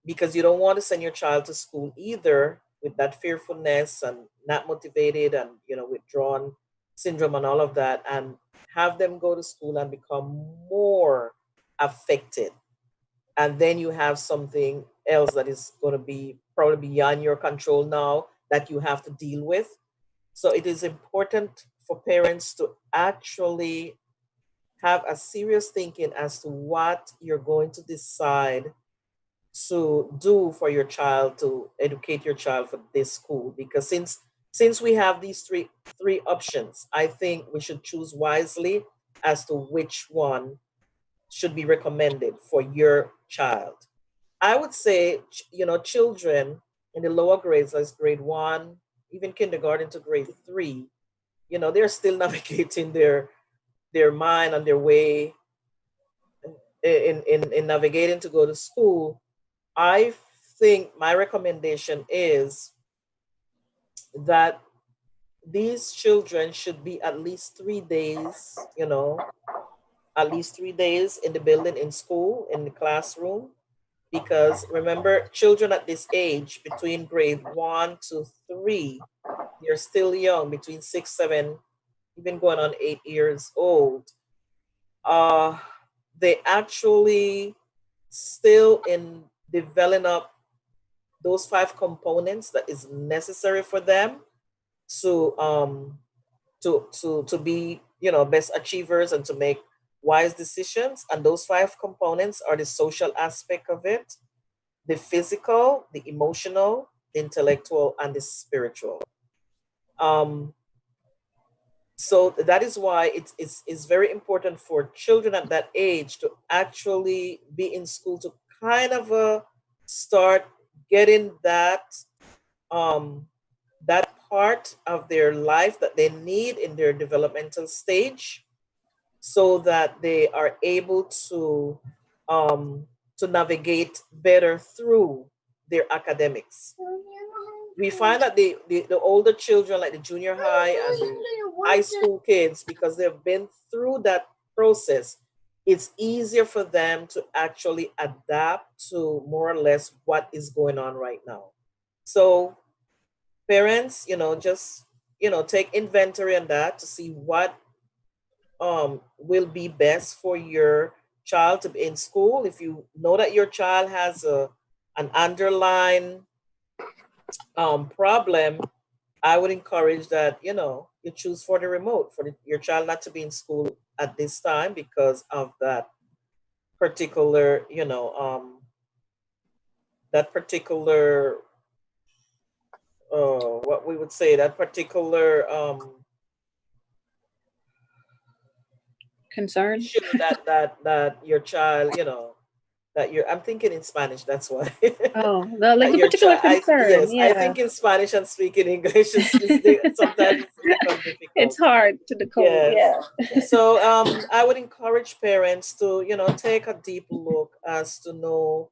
Because you don't want to send your child to school either with that fearfulness and not motivated and withdrawn syndrome and all of that, and have them go to school and become more affected, and then you have something else that is going to be probably beyond your control now that you have to deal with. So it is important for parents to actually have a serious thinking as to what you're going to decide to do for your child, to educate your child for this school, because since we have these three options, I think we should choose wisely as to which one should be recommended for your child. I would say, children in the lower grades, as grade 1, even kindergarten to grade 3, they're still navigating their mind and their way in navigating to go to school. I think my recommendation is that these children should be at least 3 days, at least 3 days in the building, in school, in the classroom. Because remember, children at this age, between grade 1 to 3, they're still young, between 6, 7, even going on 8 years old. Uh, they actually still in developing up those 5 components that is necessary for them to to be best achievers and to make wise decisions. And those 5 components are the social aspect of it, the physical, the emotional, the intellectual, and the spiritual. um so that is why it's very important for children at that age to actually be in school, to kind of start getting um that part of their life that they need in their developmental stage, so that they are able um, to navigate better through their academics. We find that the older children, like the junior high and the high school kids, because they've been through that process, it's easier for them to actually adapt to more or less what is going on right now. So parents, just take inventory on that to see what will be best for your child to be in school. If you know that your child has an underlying problem, I would encourage that you choose for the remote for your child not to be in school at this time because of that particular that particular what we would say, that particular Concern. issue that your child, that you're, I'm thinking in Spanish, that's why. Oh, no, like That the your particular child, concern. yes, I Yeah. think in Spanish and speaking English sometimes it's become It's difficult. hard to decode. Yes. Yeah. So I would encourage parents to, take a deep look as to know,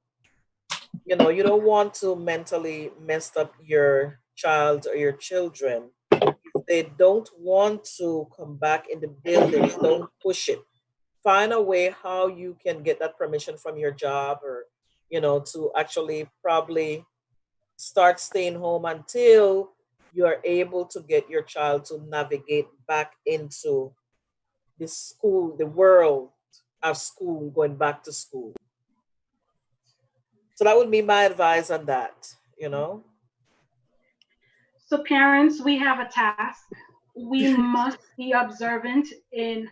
you don't want to mentally mess up your child or your children. If they don't want to come back in the building, don't push it. Find a way how you can get that permission from your job, or to actually probably start staying home until you are able to get your child to navigate back into the school, the world of school, going back to school. So that would be my advice on that. So, parents, we have a task. We must be observant in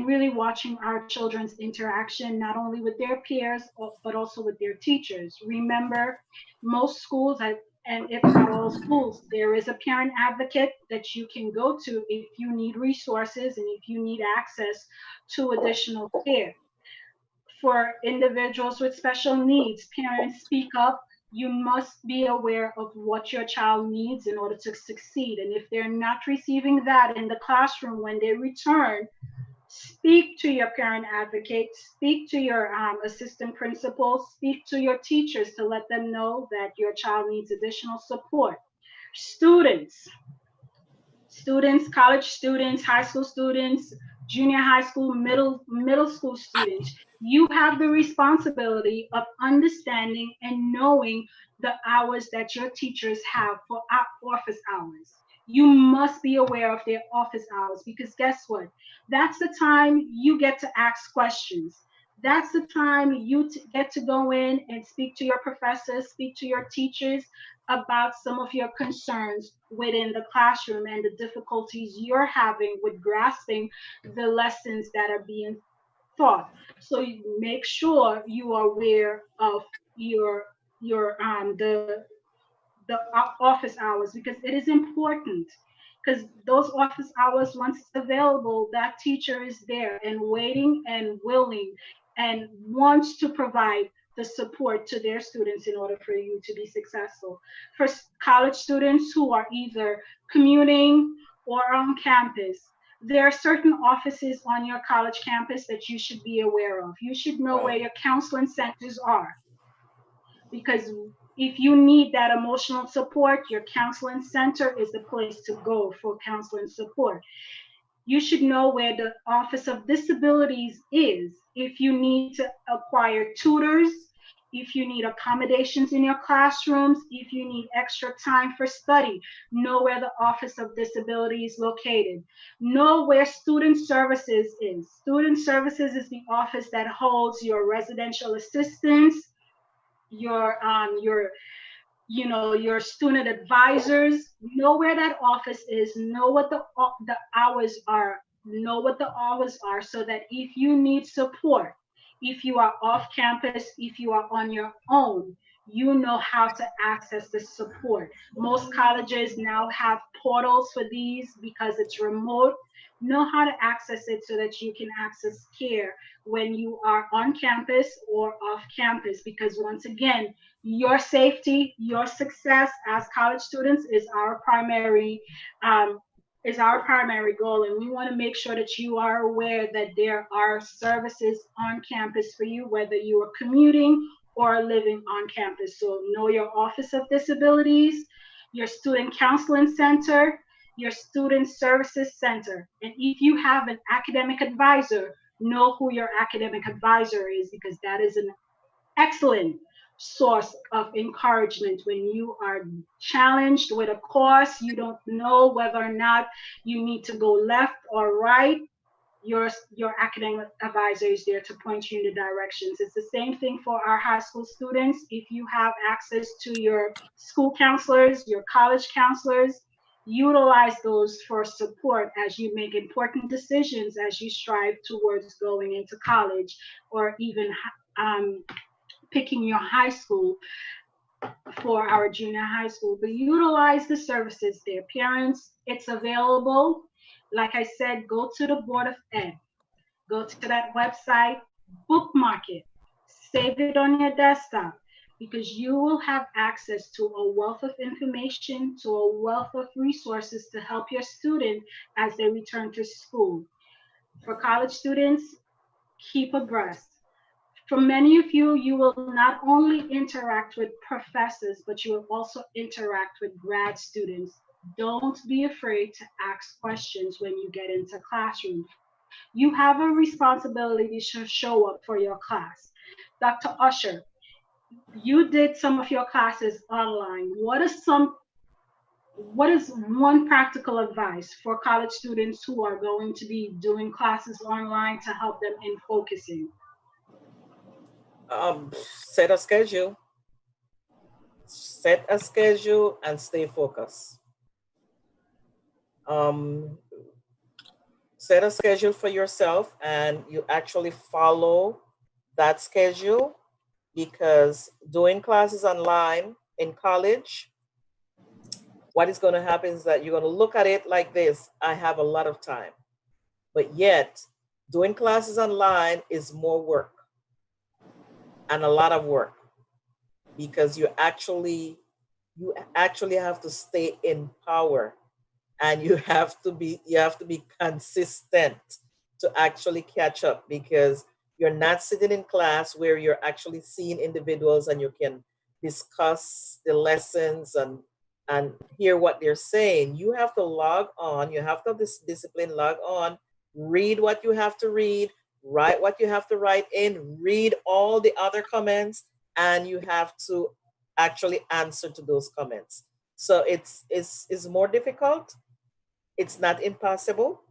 really watching our children's interaction, not only with their peers, but also with their teachers. Remember, most schools, and if not all schools, there is a parent advocate that you can go to if you need resources and if you need access to additional care. For individuals with special needs, parents speak up. You must be aware of what your child needs in order to succeed. And if they're not receiving that in the classroom when they return, Speak to your parent advocate, speak to your assistant principal, speak to your teachers to let them know that your child needs additional support. Students, college students, high school students, junior high school, middle school students, you have the responsibility of understanding and knowing the hours that your teachers have for office hours. You must be aware of their office hours, because guess what? That's the time you get to ask questions. That's the time you get to go in and speak to your professors, speak to your teachers about some of your concerns within the classroom and the difficulties you're having with grasping the lessons that are being taught. So you make sure you are aware of your office hours, because it is important, because those office hours, once it's available, that teacher is there and waiting and willing and wants to provide the support to their students in order for you to be successful. For college students who are either commuting or on campus, there are certain offices on your college campus that you should be aware of. You should know where Right. your counseling centers are, because if you need that emotional support, your counseling center is the place to go for counseling support. You should know where the Office of Disabilities is if you need to acquire tutors, if you need accommodations in your classrooms, if you need extra time for study. Know where the Office of Disability is located. Know where Student Services is. Student Services is the office that holds your residential assistants, your your student advisors. Know where that office is, know what the hours are, so that if you need support, if you are off campus, if you are on your own, you know how to access the support. Most colleges now have portals for these because it's remote. Know how to access it so that you can access care when you are on campus or off campus, because once again, your safety, your success as college students um, is our primary goal, and we want to make sure that you are aware that there are services on campus for you, whether you are commuting or living on campus. So know your Office of Disabilities, your Student Counseling Center, your Student Services Center, and if you have an academic advisor, know who your academic advisor is, because that is an excellent source of encouragement when you are challenged with a course, you don't know whether or not you need to go left or right. Your academic advisor is there to point you in the directions. It's the same thing for our high school students. If you have access to your school counselors, your college counselors, utilize those for support as you make important decisions, as you strive towards going into college, or even um, picking your high school for our junior high school. But utilize the services there. Parents, it's available. Like I said, go to the Board of Ed, go to that website, bookmark it, save it on your desktop, because you will have access to a wealth of information, to a wealth of resources to help your student as they return to school. For college students, keep abreast. For many of you, you will not only interact with professors, but you will also interact with grad students. Don't be afraid to ask questions when you get into classroom. You have a responsibility to show up for your class. Dr. Usher, you did some of your classes online. What is one practical advice for college students who are going to be doing classes online to help them in focusing? Set a schedule. Set a schedule and stay focused. Um, Set a schedule for yourself and you actually follow that schedule, because doing classes online in college, what is going to happen is that you're going to look at it like this: I have a lot of time. But yet, doing classes online is more work, and a lot of work, because you actually have to stay in power, and you have to be consistent. to actually catch up, because you're not sitting in class where you're actually seeing individuals and you can discuss the lessons and hear what they're saying. You have to log on, you have to have this discipline, log on, read what you have to read, write what you have to write in, read all the other comments, and you have to actually answer to those comments. So it's more difficult. It's not impossible.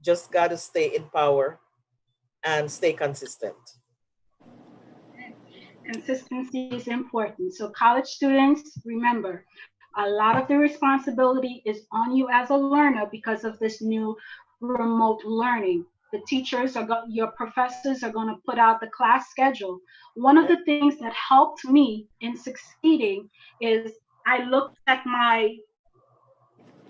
Just got to stay in power and stay consistent. Consistency is important. So college students, remember, a lot of the responsibility is on you as a learner because of this new remote learning. The teachers your professors are going to put out the class schedule. One of the things that helped me in succeeding is I looked at my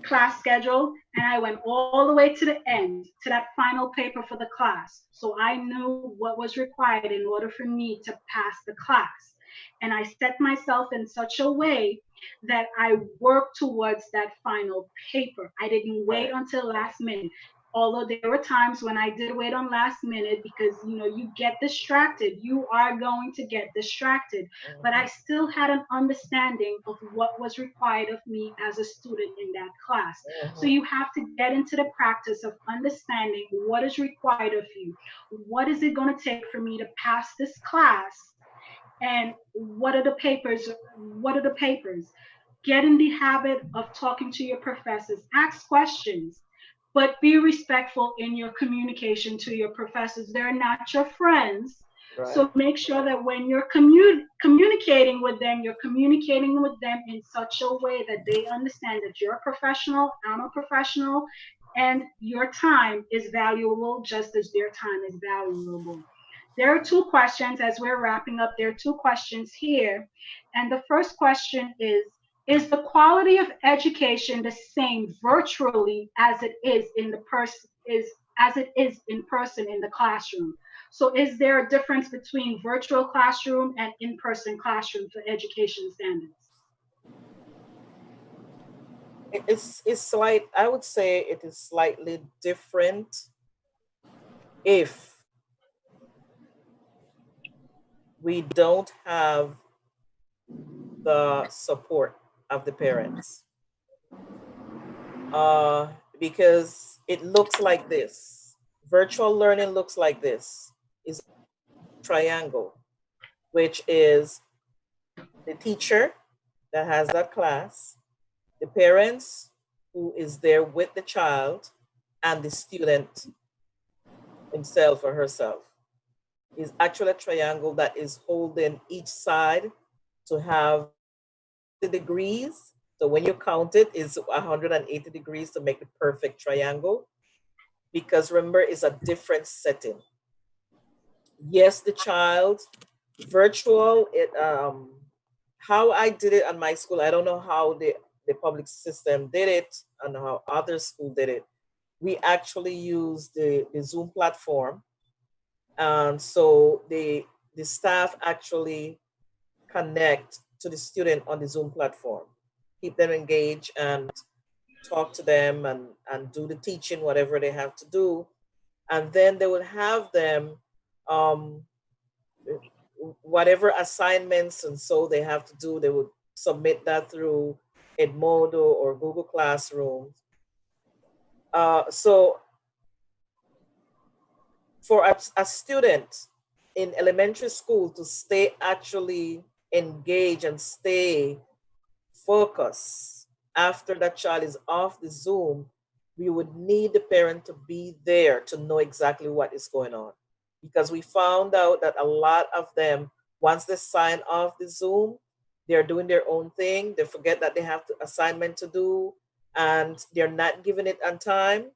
class schedule and I went all the way to the end, to that final paper for the class. So I knew what was required in order for me to pass the class. And I set myself in such a way that I worked towards that final paper. I didn't wait Right. until last minute. Although there were times when I did wait on last minute because you get distracted. You are going to get distracted. But I Mhm. still had an understanding of what was required of me as a student in that class. So Mhm. you have to get into the practice of understanding what is required of you. What is it going to take for me to pass this class? And what are the papers? What are the papers? Get in the habit of talking to your professors. Ask questions, but be respectful in your communication to your professors. They're not your friends. Right. So make sure that when you're communicating with them, you're communicating with them in such a way that they understand that you're a professional, I'm a professional, and your time is valuable just as their time is valuable. There are two questions as we're wrapping up. There are two questions here. And the first question is the quality of education the same virtually as it is in the person is as it is in person in the classroom? So is there a difference between virtual classroom and in-person classroom for education standards? It's slight. I would say it is slightly different if we don't have the support of the parents. Uh, because it looks like this. Virtual learning looks like this. Is triangle, which is the teacher that has that class, the parents who is there with the child, and the student himself or herself. Is actually a triangle that is holding each side to have the degrees. So when you count it, it's 180 degrees to make the perfect triangle. Because remember, it's a different setting. Yes, the child virtual. It how I did it at my school. I don't know how the public system did it and how other school did it. We actually used the Zoom platform, and so the staff actually connect to the student on the Zoom platform, keep them engaged and talk to them and do the teaching, whatever they have to do. And then they would have them, um, whatever assignments and so they have to do, they would submit that through Edmodo or Google Classroom. So for a student in elementary school to stay actually engaged and stay focused after that child is off the Zoom, we would need the parent to be there to know exactly what is going on. Because we found out that a lot of them, once they sign off the Zoom, they're doing their own thing. They forget that they have to assignment to do and they're not giving it on time.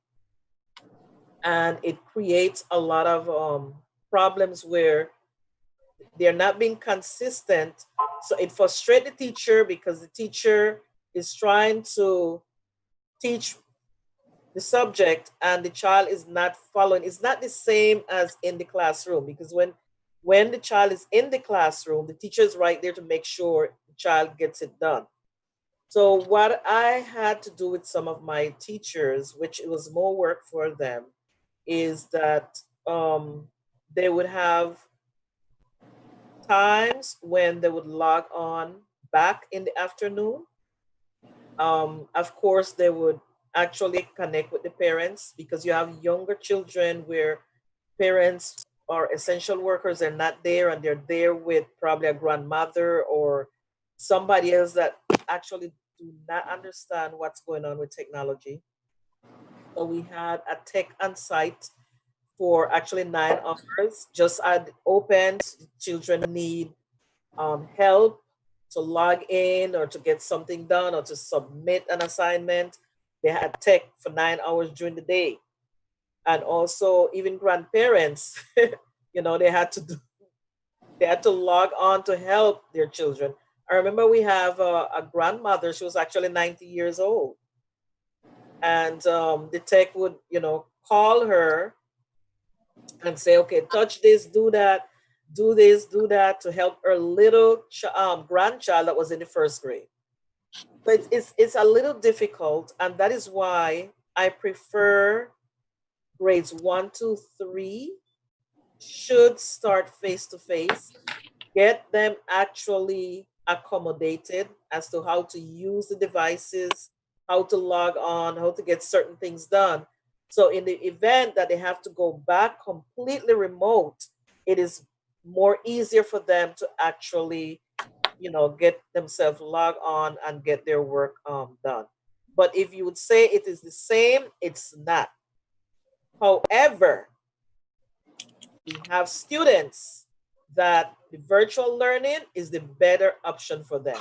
And it creates a lot of problems where they're not being consistent. So it frustrates the teacher because the teacher is trying to teach the subject and the child is not following. It's not the same as in the classroom, because when the child is in the classroom, the teacher is right there to make sure the child gets it done. So what I had to do with some of my teachers, which it was more work for them, is that they would have times when they would log on back in the afternoon. Of course, they would actually connect with the parents because you have younger children where parents are essential workers and not there, and they're there with probably a grandmother or somebody else that actually do not understand what's going on with technology. So we had a tech on site for actually 9 hours, just at open. Children need help to log in or to get something done or to submit an assignment. They had tech for 9 hours during the day. And also even grandparents, they had to they had to log on to help their children. I remember we have a grandmother, she was actually 90 years old. And the tech would, call her and say, okay, touch this, do that, do this, do that, to help her little grandchild that was in the first grade. But it's a little difficult, and that is why I prefer grades 1, 2, 3 should start face to face, get them actually accommodated as to how to use the devices, how to log on, how to get certain things done. So, in the event that they have to go back completely remote, it is more easier for them to actually, get themselves logged on and get their work done. But if you would say it is the same, it's not. However, we have students that the virtual learning is the better option for them.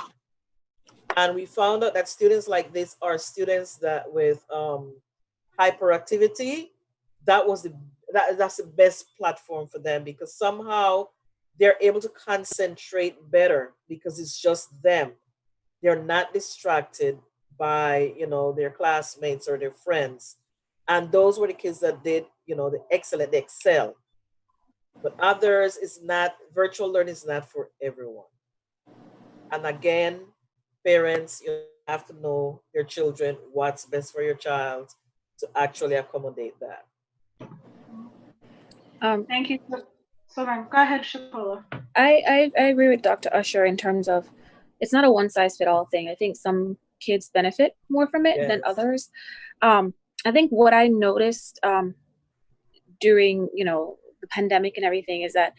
And we found out that students like this are students that with hyperactivity, that's the best platform for them because somehow they're able to concentrate better because it's just them. They're not distracted by, their classmates or their friends. And those were the kids that did, the excellent, they excel. But others, is not, virtual learning is not for everyone. And again, parents, you have to know your children, what's best for your child to actually accommodate that. Thank you. So then, go ahead, Shakola. I agree with Dr. Usher in terms of it's not a one size fit all thing. I think some kids benefit more from it than Yes. others. I think what I noticed during the pandemic and everything is that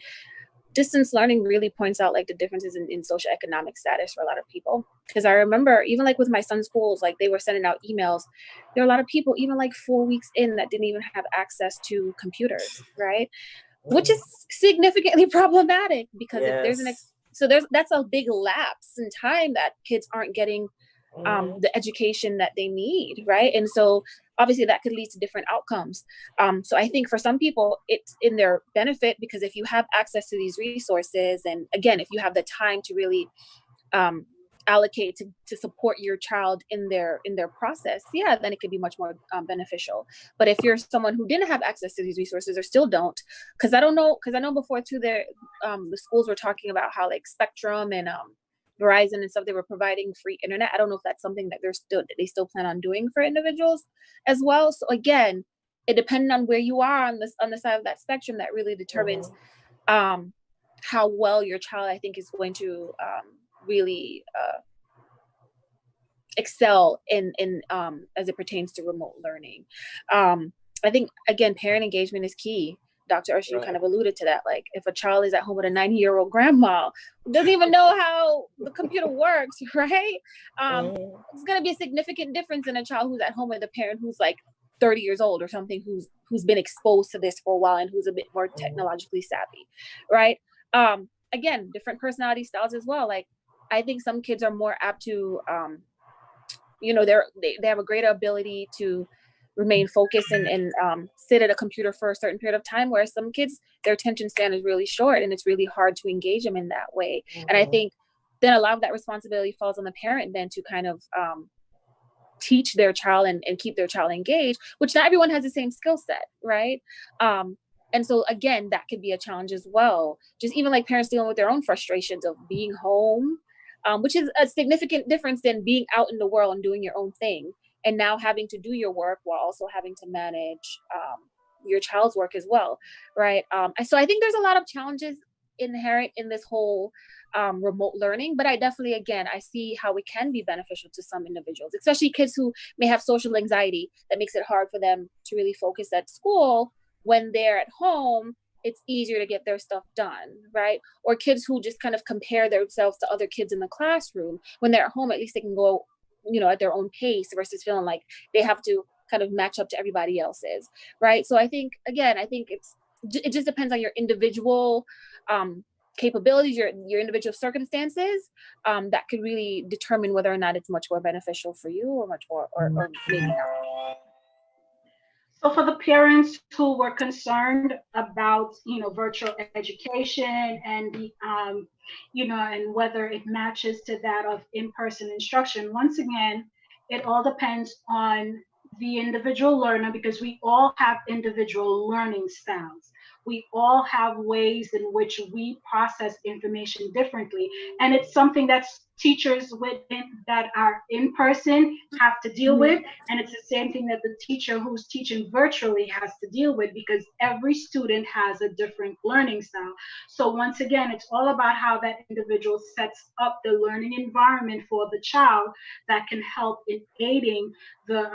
distance learning really points out like the differences in socioeconomic status for a lot of people. Because I remember even like with my son's schools, like they were sending out emails. There are a lot of people, even like 4 weeks in, that didn't even have access to computers, right? Which is significantly problematic because if there's Yes. that's a big lapse in time that kids aren't getting the education that they need, right? And so obviously that could lead to different outcomes. So I think for some people it's in their benefit because if you have access to these resources, and again, if you have the time to really allocate to support your child in their process, yeah, then it could be much more beneficial. But if you're someone who didn't have access to these resources or still don't, because I know before too, there the schools were talking about how like Spectrum and Verizon and stuff, they were providing free internet. I don't know if that's something that they still plan on doing for individuals as well. So again, it depending on where you are on the side of that spectrum, that really determines how well your child, I think, is going to really excel in as it pertains to remote learning. I think again, parent engagement is key. Dr. Usher, you kind of alluded to that. Like if a child is at home with a 90-year-old grandma who doesn't even know how the computer works, right? It's going to be a significant difference in a child who's at home with a parent who's like 30 years old or something, who's been exposed to this for a while and who's a bit more technologically savvy, right? Again, different personality styles as well. Like I think some kids are more apt to they have a greater ability to remain focused and sit at a computer for a certain period of time, whereas some kids, their attention span is really short and it's really hard to engage them in that way. And I think then a lot of that responsibility falls on the parent then to kind of teach their child and keep their child engaged, which not everyone has the same skill set, right? And so again, that could be a challenge as well. Just even like parents dealing with their own frustrations of being home, which is a significant difference than being out in the world and doing your own thing, and now having to do your work while also having to manage your child's work as well, right? So I think there's a lot of challenges inherent in this whole remote learning, but I definitely, again, I see how it can be beneficial to some individuals, especially kids who may have social anxiety that makes it hard for them to really focus at school. When they're at home, it's easier to get their stuff done, right? Or kids who just kind of compare themselves to other kids in the classroom. When they're at home, at least they can go, at their own pace versus feeling like they have to kind of match up to everybody else's, right? So I think, again, it just depends on your individual capabilities, your individual circumstances, that could really determine whether or not it's much more beneficial for you or much more, or maybe not. So for the parents who were concerned about, virtual education and the, and whether it matches to that of in-person instruction, once again, it all depends on the individual learner because we all have individual learning styles. We all have ways in which we process information differently. And it's something that teachers that are in person have to deal with. And it's the same thing that the teacher who's teaching virtually has to deal with because every student has a different learning style. So once again, it's all about how that individual sets up the learning environment for the child that can help in aiding the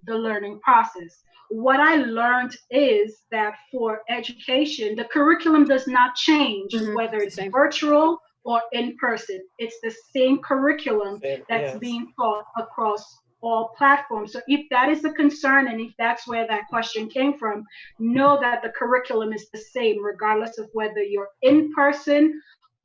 learning process. What I learned is that for education, the curriculum does not change whether it's virtual or in person. It's the same curriculum that's being taught across all platforms. So if that is a concern and if that's where that question came from, know that the curriculum is the same regardless of whether you're in person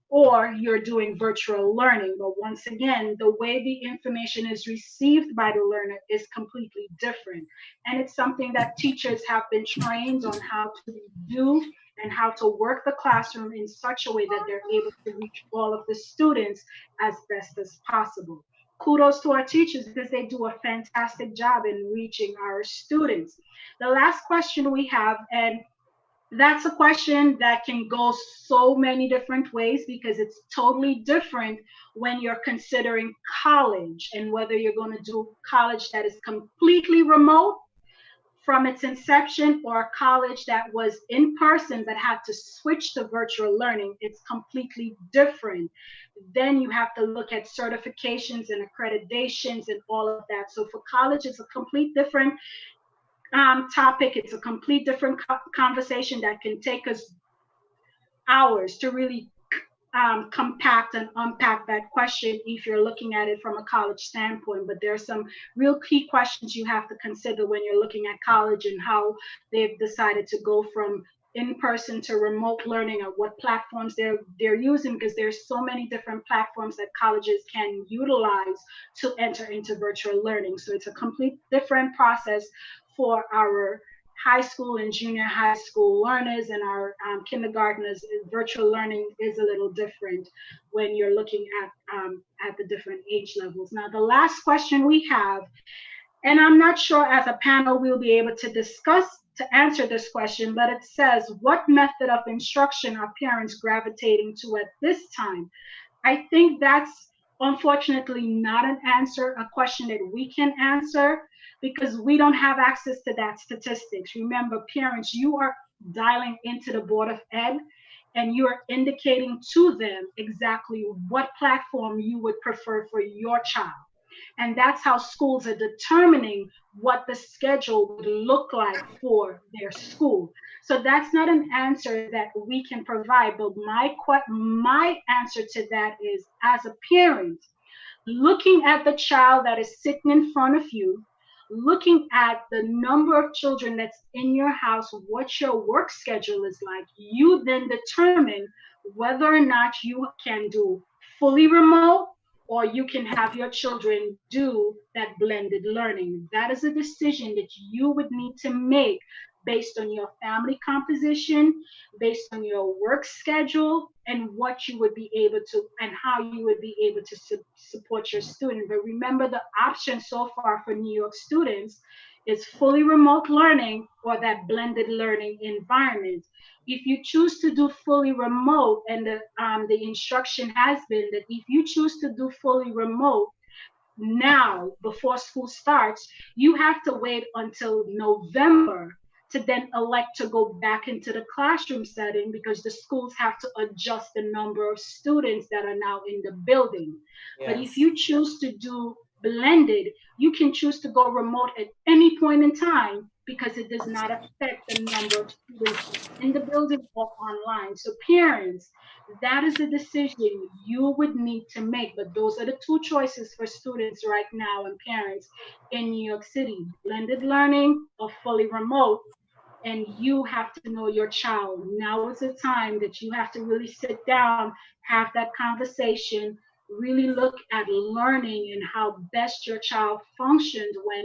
or you're doing virtual learning. But once again, the way the information is received by the learner is completely different. And it's something that teachers have been trained on how to do and how to work the classroom in such a way that they're able to reach all of the students as best as possible. Kudos to our teachers because they do a fantastic job in reaching our students. The last question we have, and that's a question that can go so many different ways because it's totally different when you're considering college and whether you're going to do college that is completely remote from its inception or a college that was in person that had to switch to virtual learning. It's completely different. Then you have to look at certifications and accreditations and all of that. So for college, it's a complete different topic. It's a complete different conversation that can take us hours to really compact and unpack that question if you're looking at it from a college standpoint. But there are some real key questions you have to consider when you're looking at college and how they've decided to go from in-person to remote learning or what platforms they're using, because there's so many different platforms that colleges can utilize to enter into virtual learning. So it's a complete different process for our high school and junior high school learners and our kindergartners. Virtual learning is a little different when you're looking at the different age levels. Now, the last question we have, and I'm not sure as a panel we'll be able to answer this question, but it says, what method of instruction are parents gravitating to at this time? I think that's unfortunately not a question that we can answer because we don't have access to that statistics. Remember, parents, you are dialing into the Board of Ed and you are indicating to them exactly what platform you would prefer for your child. And that's how schools are determining what the schedule would look like for their school. So that's not an answer that we can provide. But my answer to that is, as a parent, looking at the child that is sitting in front of you, looking at the number of children that's in your house, what your work schedule is like, you then determine whether or not you can do fully remote or you can have your children do that blended learning. That is a decision that you would need to make based on your family composition, based on your work schedule, and what you would be able to, and how you would be able to support your student. But remember, the option so far for New York students is fully remote learning or that blended learning environment. If you choose to do fully remote, and the instruction has been that if you choose to do fully remote now before school starts, you have to wait until November to then elect to go back into the classroom setting because the schools have to adjust the number of students that are now in the building. But if Yes. you choose to do blended, you can choose to go remote at any point in time because it does not affect the number of students in the building or online. So parents, that is a decision you would need to make. But those are the two choices for students right now and parents in New York City: blended learning or fully remote. And you have to know your child. Now is the time that you have to really sit down, have that conversation, really look at learning and how best your child functioned when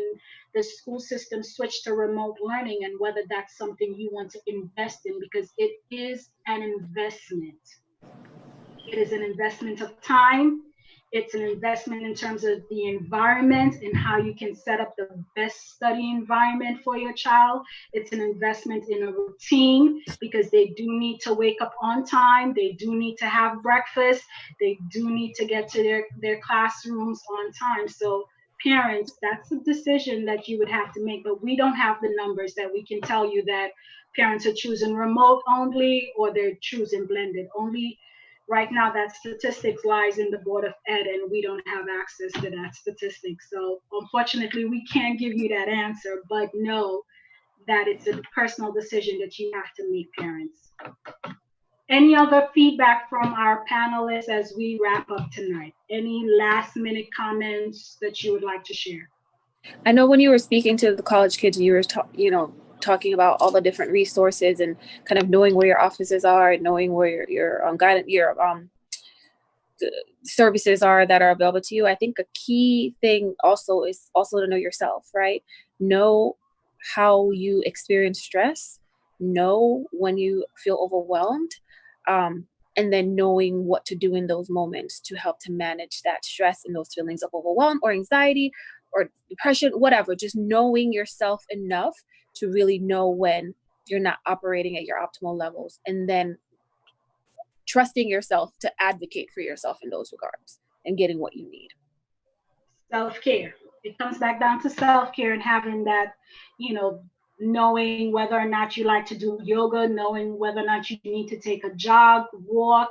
the school system switched to remote learning, and whether that's something you want to invest in, because it is an investment. It is an investment of time. It's an investment in terms of the environment and how you can set up the best study environment for your child. It's an investment in a routine because they do need to wake up on time. They do need to have breakfast. They do need to get to their classrooms on time. So parents, that's a decision that you would have to make, but we don't have the numbers that we can tell you that parents are choosing remote only or they're choosing blended only. Right now, that statistics lies in the Board of Ed, and we don't have access to that statistic. So unfortunately, we can't give you that answer, but know that it's a personal decision that you have to make, parents. Any other feedback from our panelists as we wrap up tonight? Any last minute comments that you would like to share? I know when you were speaking to the college kids, you were talking about all the different resources and kind of knowing where your offices are and knowing where your guidance, your services are that are available to you. I think a key thing also is also to know yourself, right? Know how you experience stress, know when you feel overwhelmed, and then knowing what to do in those moments to help to manage that stress and those feelings of overwhelm or anxiety or depression, whatever. Just knowing yourself enough to really know when you're not operating at your optimal levels, and then trusting yourself to advocate for yourself in those regards and getting what you need. Self-care. It comes back down to self-care and having that, knowing whether or not you like to do yoga, knowing whether or not you need to take a jog, walk,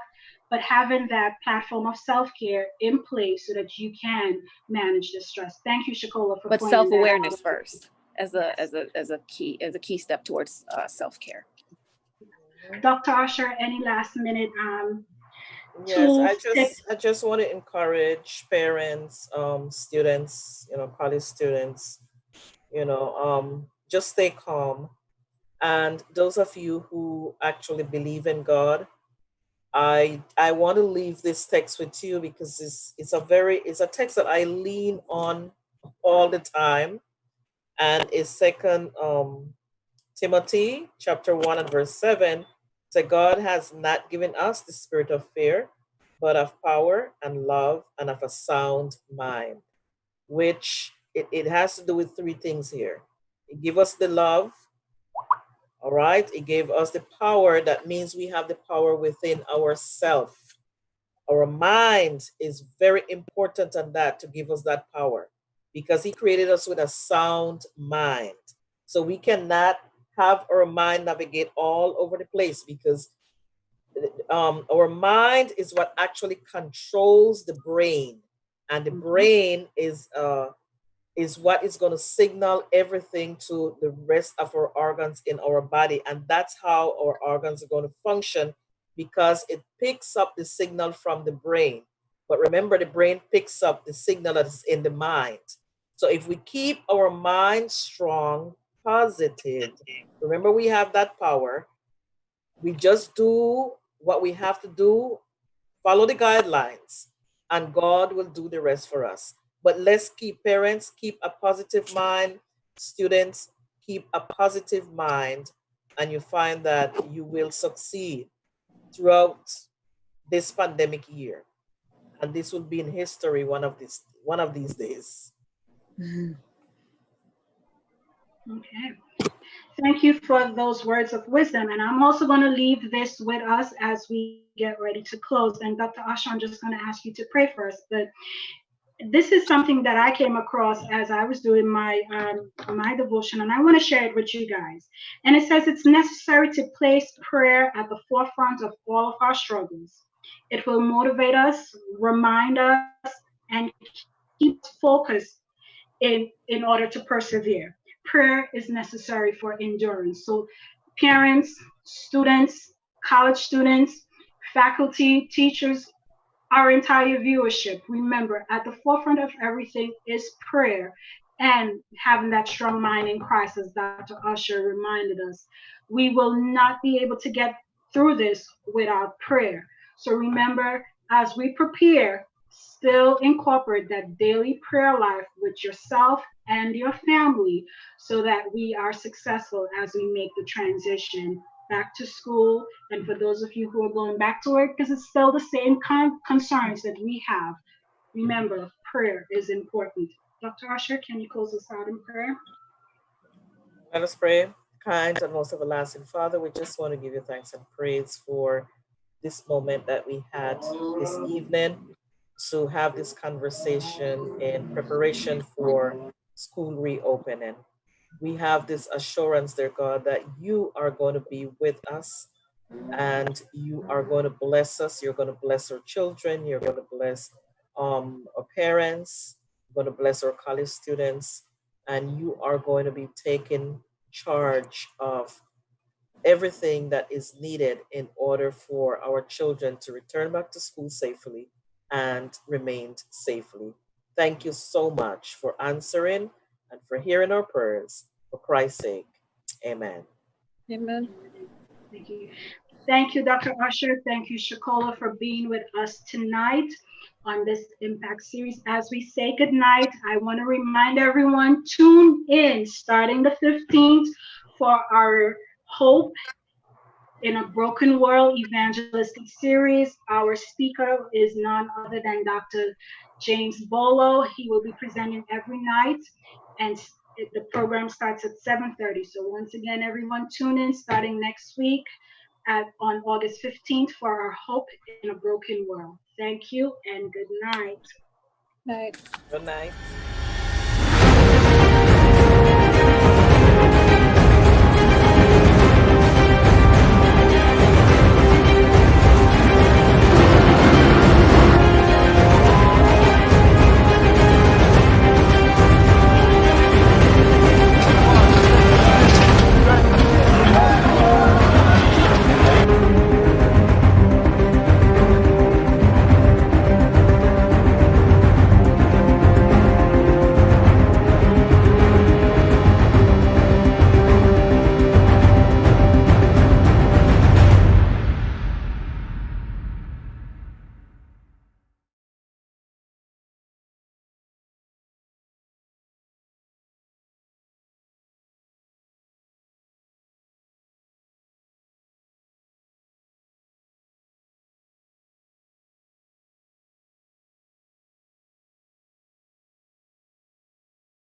but having that platform of self-care in place so that you can manage the stress. Thank you, Shakola, for But pointing that self-awareness out. first as a Yes. key step towards self-care. Dr. Usher, any last minute Yes, tools, tips? I just want to encourage parents, students, college students, just stay calm. And those of you who actually believe in God, I want to leave this text with you because it's a text that I lean on all the time, and it's second Timothy chapter 1 and verse 7. So God has not given us the spirit of fear, but of power and love and of a sound mind, which it has to do with three things here. It gave us the love, all right? It gave us the power. That means we have the power within ourselves. Our mind is very important on that to give us that power because he created us with a sound mind. So we cannot have our mind navigate all over the place because our mind is what actually controls the brain, and the Mhm. brain is what is going to signal everything to the rest of our organs in our body. And that's how our organs are going to function because it picks up the signal from the brain. But remember, the brain picks up the signal that is in the mind. So if we keep our mind strong, positive, remember we have that power. We just do what we have to do, follow the guidelines, and God will do the rest for us. But let's keep parents, keep a positive mind, students, keep a positive mind, and you find that you will succeed throughout this pandemic year. And this will be in history one of these days. Mhm. Okay. Thank you for those words of wisdom. And I'm also going to leave this with us as we get ready to close. And Dr. Asha, I'm just going to ask you to pray for us. But this is something that I came across as I was doing my devotion, and I want to share it with you guys. And it says it's necessary to place prayer at the forefront of all of our struggles. It will motivate us, remind us, and keep us focused in order to persevere. Prayer is necessary for endurance. So, parents, students, college students, faculty, teachers, our entire viewership. Remember, at the forefront of everything is prayer and having that strong mind in Christ, as Dr. Usher reminded us. We will not be able to get through this without prayer. So remember, as we prepare, still incorporate that daily prayer life with yourself and your family so that we are successful as we make the transition back to school, and for those of you who are going back to work, because it's still the same concerns that we have. Remember, prayer is important. Dr. Usher, can you close us out in prayer? Let us pray. Kind and most everlasting Father, we just want to give you thanks and praise for this moment that we had this evening to have this conversation in preparation for school reopening. We have this assurance, dear God, that you are going to be with us and you are going to bless us. You're going to bless our children. You're going to bless our parents. You're going to bless our college students. And you are going to be taking charge of everything that is needed in order for our children to return back to school safely and remain safely. Thank you so much for answering and for hearing our prayers. For Christ's sake, amen. Amen. Thank you. Thank you, Dr. Usher. Thank you, Shakola, for being with us tonight on this Impact series. As we say goodnight, I want to remind everyone, tune in starting the 15th for our Hope in a Broken World evangelistic series. Our speaker is none other than Dr. James Bolo. He will be presenting every night, and the program starts at 7:30. So once again, everyone tune in starting next week on August 15th for our Hope in a Broken World. Thank you and good night. Right. Good night.